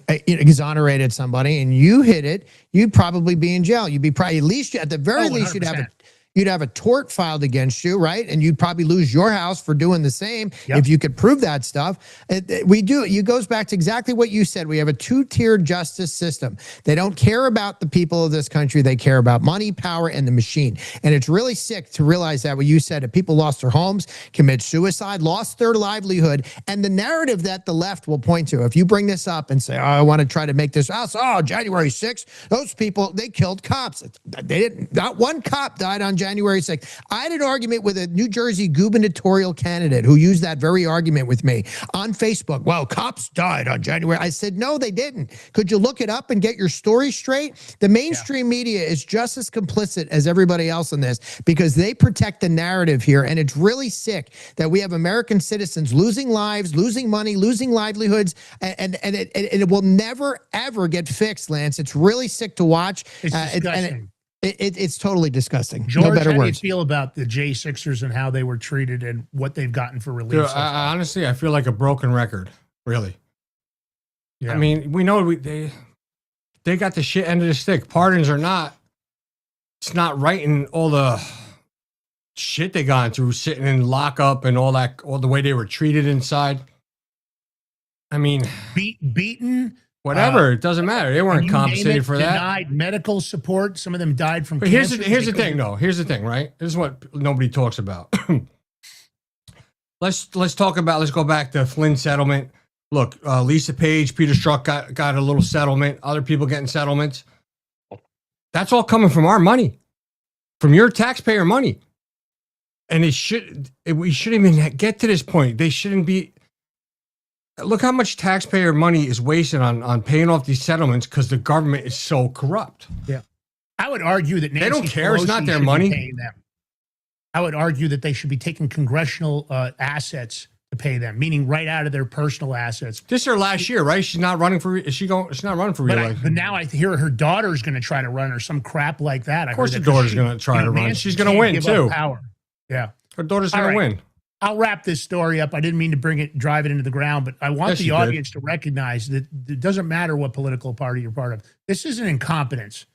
exonerated somebody and you hid it, you'd probably be in jail. You'd be probably, at least at the very least, you'd have a tort filed against you, right? And you'd probably lose your house for doing the same if you could prove that stuff. It goes back to exactly what you said. We have a two-tiered justice system. They don't care about the people of this country. They care about money, power, and the machine. And it's really sick to realize that what you said, that people lost their homes, commit suicide, lost their livelihood, and the narrative that the left will point to. If you bring this up and say, oh, I want to try to make this, January 6th, those people, they killed cops. They didn't, not one cop died on January 6th. I had an argument with a New Jersey gubernatorial candidate who used that very argument with me on Facebook. Well, cops died on January. I said, no, they didn't. Could you look it up and get your story straight? The mainstream media is just as complicit as everybody else in this because they protect the narrative here. And it's really sick that we have American citizens losing lives, losing money, losing livelihoods, and it will never, ever get fixed, Lance. It's really sick to watch. It's disgusting. It's totally disgusting. George, no better how words. do you feel about the J6ers and how they were treated and what they've gotten for relief? Dude, honestly, I feel like a broken record, really. Yeah. I mean, we know they got the shit end of the stick. Pardons or not, it's not right in all the shit they gone through, sitting in lockup and all that, all the way they were treated inside. I mean, beaten, Whatever, it doesn't matter. They weren't compensated for that. Denied medical support. Some of them died from But cancer. here's the thing, though. Here's the thing, right? This is what nobody talks about. Let's go back to Flynn settlement. Look, Lisa Page, Peter Strzok got a little settlement. Other people getting settlements. That's all coming from our money, from your taxpayer money. And we shouldn't even get to this point. They shouldn't be. Look how much taxpayer money is wasted on paying off these settlements because the government is so corrupt. Yeah, I would argue that they don't care. It's not their money. I would argue that they should be taking congressional assets to pay them, meaning right out of their personal assets. This is her last year, right? She's not running for. She's not running for reelection. But now I hear her daughter's going to try to run or some crap like that. Of course, her daughter's going to try to run. She's going to win too. Power. Yeah, her daughter's going to win. I'll wrap this story up. I didn't mean to drive it into the ground, but I want the audience to recognize that it doesn't matter what political party you're part of. This isn't incompetence.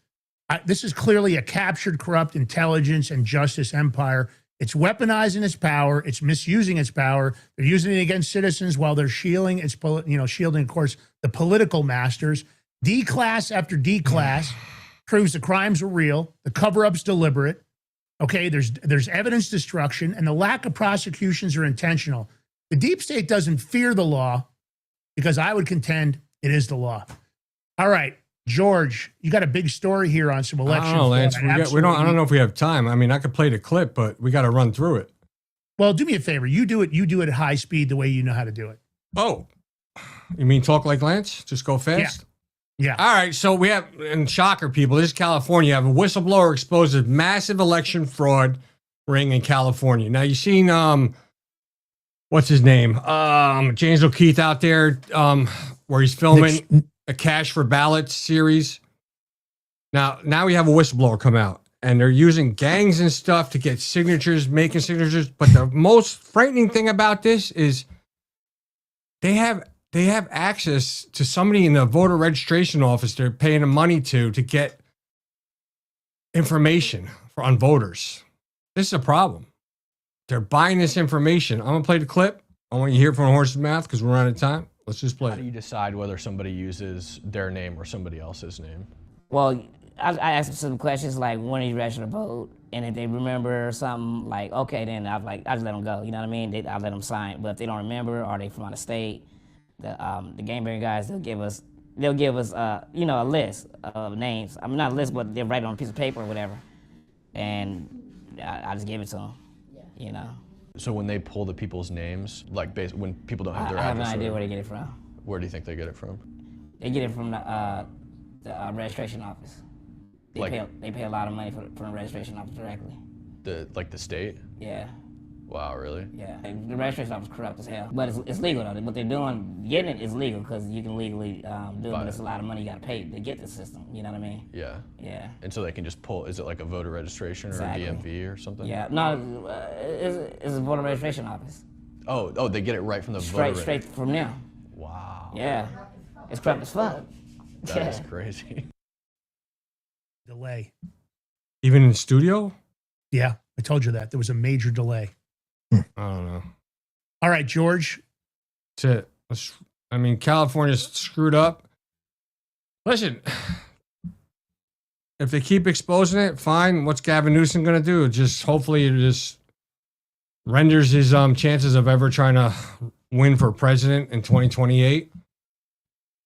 This is clearly a captured, corrupt intelligence and justice empire. It's weaponizing its power. It's misusing its power. They're using it against citizens while they're shielding, of course, the political masters. D-class after D-class proves the crimes were real. The cover-up's deliberate. Okay, there's evidence destruction, and the lack of prosecutions are intentional. The deep state doesn't fear the law because I would contend it is the law. All right, George, you got a big story here on some elections. I don't know, Lance. I don't know if we have time. I mean, I could play the clip, but we got to run through it. Well, do me a favor. You do it at high speed the way you know how to do it. Oh, you mean talk like Lance? Just go fast? Yeah. All right. So we have, and shocker people, this is California. You have a whistleblower exposes massive election fraud ring in California. Now you've seen, what's his name? James O'Keefe out there, where he's filming a Cash for Ballots series. Now we have a whistleblower come out, and they're using gangs and stuff to get signatures, making signatures. But the most frightening thing about this is they have access to somebody in the voter registration office they're paying them money to get information on voters. This is a problem. They're buying this information. I'm going to play the clip. I want you to hear it from the horse's mouth because we're out of time. Let's just play it. How do you decide whether somebody uses their name or somebody else's name? Well, I ask them some questions like, when are you registered to vote? And if they remember something, like, okay, then I just let them go. You know what I mean? I let them sign. But if they don't remember or they from out of state, the game bearing guys, they'll give us a list of names. I mean, not a list, but they'll write it on a piece of paper or whatever. And I just give it to them, you know. So when they pull the people's names, like when people don't have their address, I have no idea where they get it from. Where do you think they get it from? They get it from the registration office. They pay a lot of money for the registration office directly. The state? Yeah. Wow, really? Yeah. The registration office is corrupt as hell. But it's legal, though. What they're doing, getting it is legal because you can legally do it, but it's a lot of money you got to pay to get the system. You know what I mean? Yeah. Yeah. And so they can just pull, is it like a voter registration or a DMV or something? Yeah. No, it's a voter registration office. Oh, they get it right from the voter Straight from them. Wow. Yeah. It's corrupt as fuck. That is crazy. Delay. Even in studio? Yeah, I told you that. There was a major delay. I don't know. All right, George. That's it. I mean, California's screwed up. Listen, if they keep exposing it, fine. What's Gavin Newsom going to do? Just hopefully it just renders his chances of ever trying to win for president in 2028.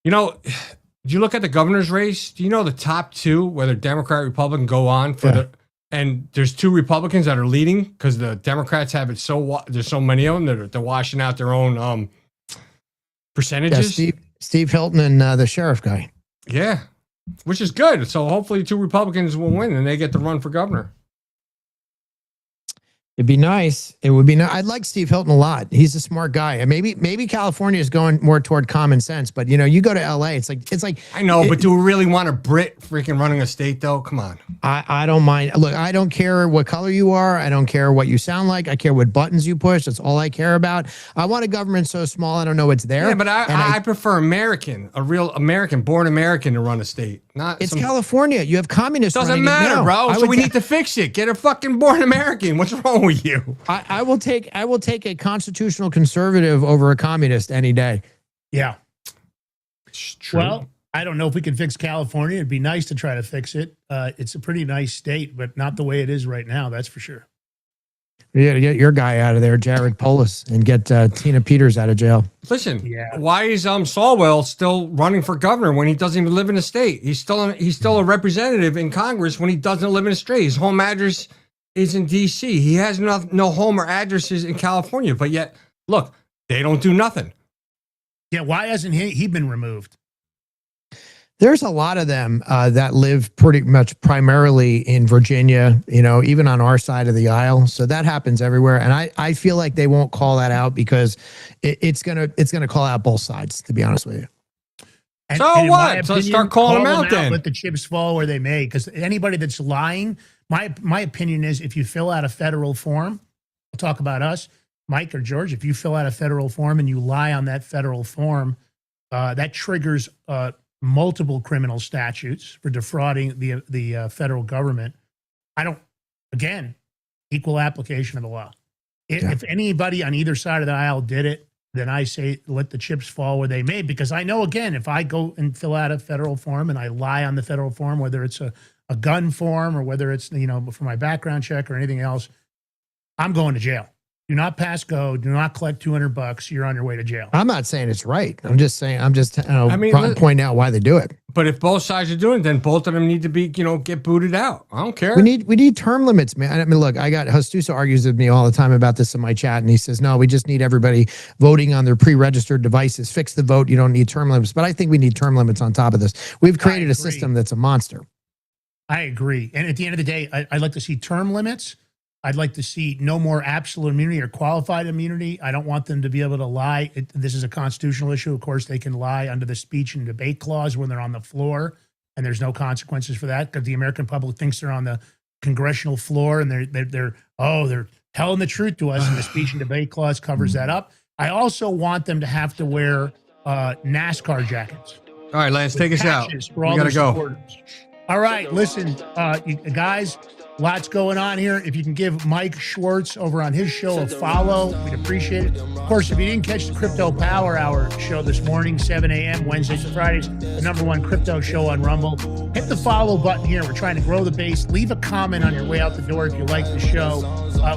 You know, did you look at the governor's race? Do you know the top two, whether Democrat, Republican, go on for and there's two Republicans that are leading because the Democrats have it there's so many of them they're washing out their own percentages. Yeah, Steve Hilton and the sheriff guy. Yeah, which is good. So hopefully two Republicans will win and they get to run for governor. It'd be nice. It would be nice. I'd like Steve Hilton a lot. He's a smart guy. And maybe California is going more toward common sense, but you go to LA, it's like I know, but do we really want a Brit freaking running a state though? Come on. I don't mind. Look, I don't care what color you are. I don't care what you sound like. I care what buttons you push. That's all I care about. I want a government so small I don't know what's there. Yeah, but I prefer American, a real American, born American to run a state. It's California. You have communists. Doesn't matter, bro. So we need to fix it. Get a fucking born American. What's wrong with you? I will take a constitutional conservative over a communist any day. Yeah. It's true. Well, I don't know if we can fix California. It'd be nice to try to fix it. It's a pretty nice state, but not the way it is right now. That's for sure. You got to get your guy out of there, Jared Polis, and get Tina Peters out of jail. Listen, why is Swalwell still running for governor when he doesn't even live in the state? He's still a representative in Congress when he doesn't live in the state. His home address is in D.C. He has no home or addresses in California, but yet, look, they don't do nothing. Yeah, why hasn't he been removed? There's a lot of them that live pretty much primarily in Virginia, even on our side of the aisle. So that happens everywhere. And I feel like they won't call that out because it's gonna call out both sides, to be honest with you. And what? So start calling them out then. Let the chips fall where they may. Because anybody that's lying, my opinion is if you fill out a federal form, we'll talk about us, Mike or George, if you fill out a federal form and you lie on that federal form, that triggers multiple criminal statutes for defrauding the federal government. Equal application of the law. If anybody on either side of the aisle did it, then I say let the chips fall where they may, because I know, again, if I go and fill out a federal form and I lie on the federal form, whether it's a gun form or whether it's, for my background check or anything else, I'm going to jail. Do not pass go. Do not collect $200. You're on your way to jail. I'm not saying it's right. I'm just saying, pointing out why they do it. But if both sides are doing it, then both of them need to be, get booted out. I don't care. We need term limits, man. I mean, look, Hastusa argues with me all the time about this in my chat, and he says, no, we just need everybody voting on their pre-registered devices. Fix the vote. You don't need term limits. But I think we need term limits on top of this. We've created a system that's a monster. I agree. And at the end of the day, I'd like to see term limits. I'd like to see no more absolute immunity or qualified immunity. I don't want them to be able to lie. This is a constitutional issue. Of course, they can lie under the speech and debate clause when they're on the floor, and there's no consequences for that because the American public thinks they're on the congressional floor and they're telling the truth to us, and the speech and debate clause covers that up. I also want them to have to wear NASCAR jackets. All right, Lance, take us out. We gotta go. All right, listen, you guys. Lots going on here. If you can give Mike Schwartz over on his show a follow, we'd appreciate it. Of course, if you didn't catch the Crypto Power Hour show this morning, 7 a.m., Wednesdays and Fridays, the #1 crypto show on Rumble, hit the follow button here. We're trying to grow the base. Leave a comment on your way out the door if you like the show.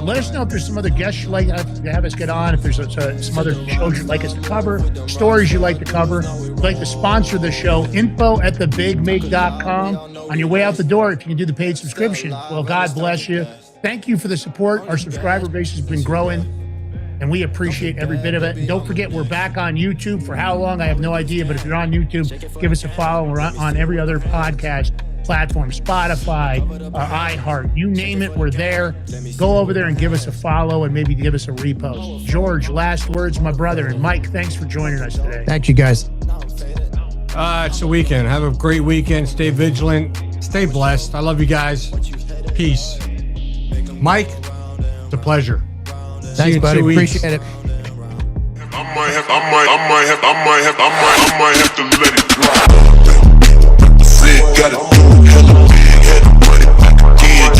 Let us know if there's some other guests you'd like to have us get on, if there's some other shows you'd like us to cover, stories you'd like to cover. If you'd like to sponsor the show, info@thebigmake.com. On your way out the door, if you can do the paid subscription, well, God bless you. Thank you for the support. Our subscriber base has been growing, and we appreciate every bit of it. And don't forget, we're back on YouTube. For how long, I have no idea, but if you're on YouTube, give us a follow. We're on every other podcast platform, Spotify, iHeart, you name it, we're there. Go over there and give us a follow and maybe give us a repost. George, last words, my brother. And Mike, thanks for joining us today. Thank you, guys. It's a weekend. Have a great weekend. Stay vigilant. Stay blessed. I love you guys. Peace. Mike, it's a pleasure. Thanks, buddy. Appreciate it. I might have to let it drop. Said got it hella big, had the money back again,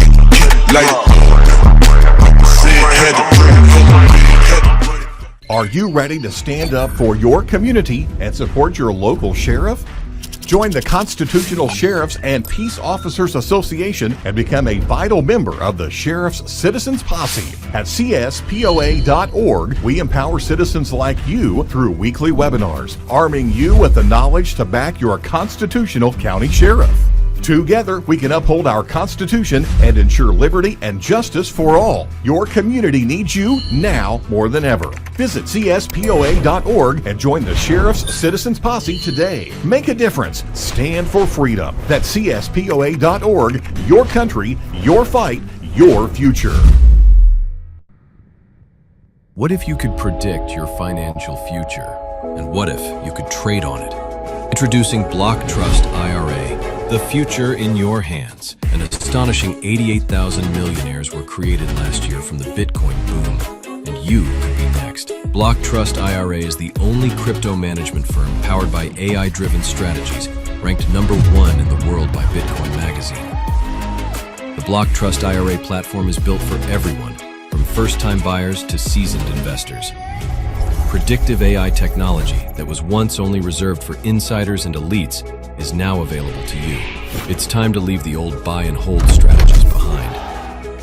like said had the money hella big, had the money. Are you ready to stand up for your community and support your local sheriff? Join the Constitutional Sheriffs and Peace Officers Association and become a vital member of the Sheriff's Citizens Posse. At CSPOA.org, we empower citizens like you through weekly webinars, arming you with the knowledge to back your constitutional county sheriff. Together, we can uphold our Constitution and ensure liberty and justice for all. Your community needs you now more than ever. Visit CSPOA.org and join the Sheriff's Citizens Posse today. Make a difference. Stand for freedom. That's CSPOA.org. Your country, your fight, your future. What if you could predict your financial future? And what if you could trade on it? Introducing Block Trust IRA. The future in your hands. An astonishing 88,000 millionaires were created last year from the Bitcoin boom, and you could be next. Block Trust IRA is the only crypto management firm powered by AI-driven strategies, ranked #1 in the world by Bitcoin Magazine. The Block Trust IRA platform is built for everyone, from first-time buyers to seasoned investors. Predictive AI technology that was once only reserved for insiders and elites is now available to you. It's time to leave the old buy and hold strategies behind.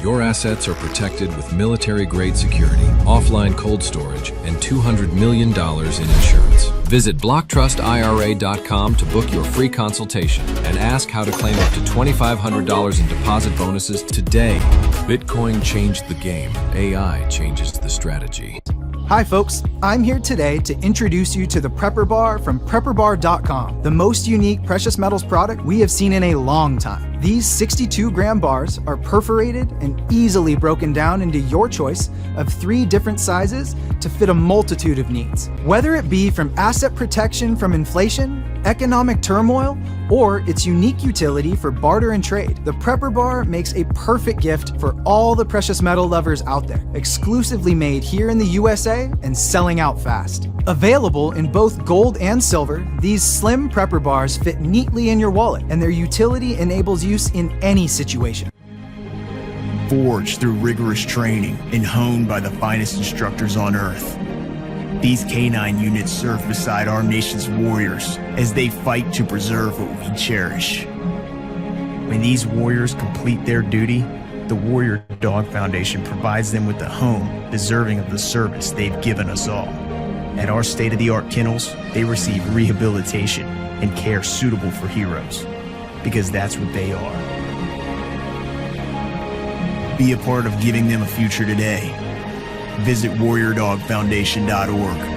Your assets are protected with military-grade security, offline cold storage, and $200 million in insurance. Visit BlockTrustIRA.com to book your free consultation and ask how to claim up to $2,500 in deposit bonuses today. Bitcoin changed the game. AI changes the strategy. Hi folks, I'm here today to introduce you to the Prepper Bar from PrepperBar.com, the most unique precious metals product we have seen in a long time. These 62-gram bars are perforated and easily broken down into your choice of 3 different sizes to fit a multitude of needs. Whether it be from asset protection from inflation, economic turmoil, or its unique utility for barter and trade, the Prepper Bar makes a perfect gift for all the precious metal lovers out there. Exclusively made here in the USA and selling out fast. Available in both gold and silver, these slim Prepper Bars fit neatly in your wallet, and their utility enables use in any situation. Forged through rigorous training and honed by the finest instructors on Earth, these canine units serve beside our nation's warriors as they fight to preserve what we cherish. When these warriors complete their duty, the Warrior Dog Foundation provides them with a home deserving of the service they've given us all. At our state-of-the-art kennels, they receive rehabilitation and care suitable for heroes, because that's what they are. Be a part of giving them a future today. Visit WarriorDogFoundation.org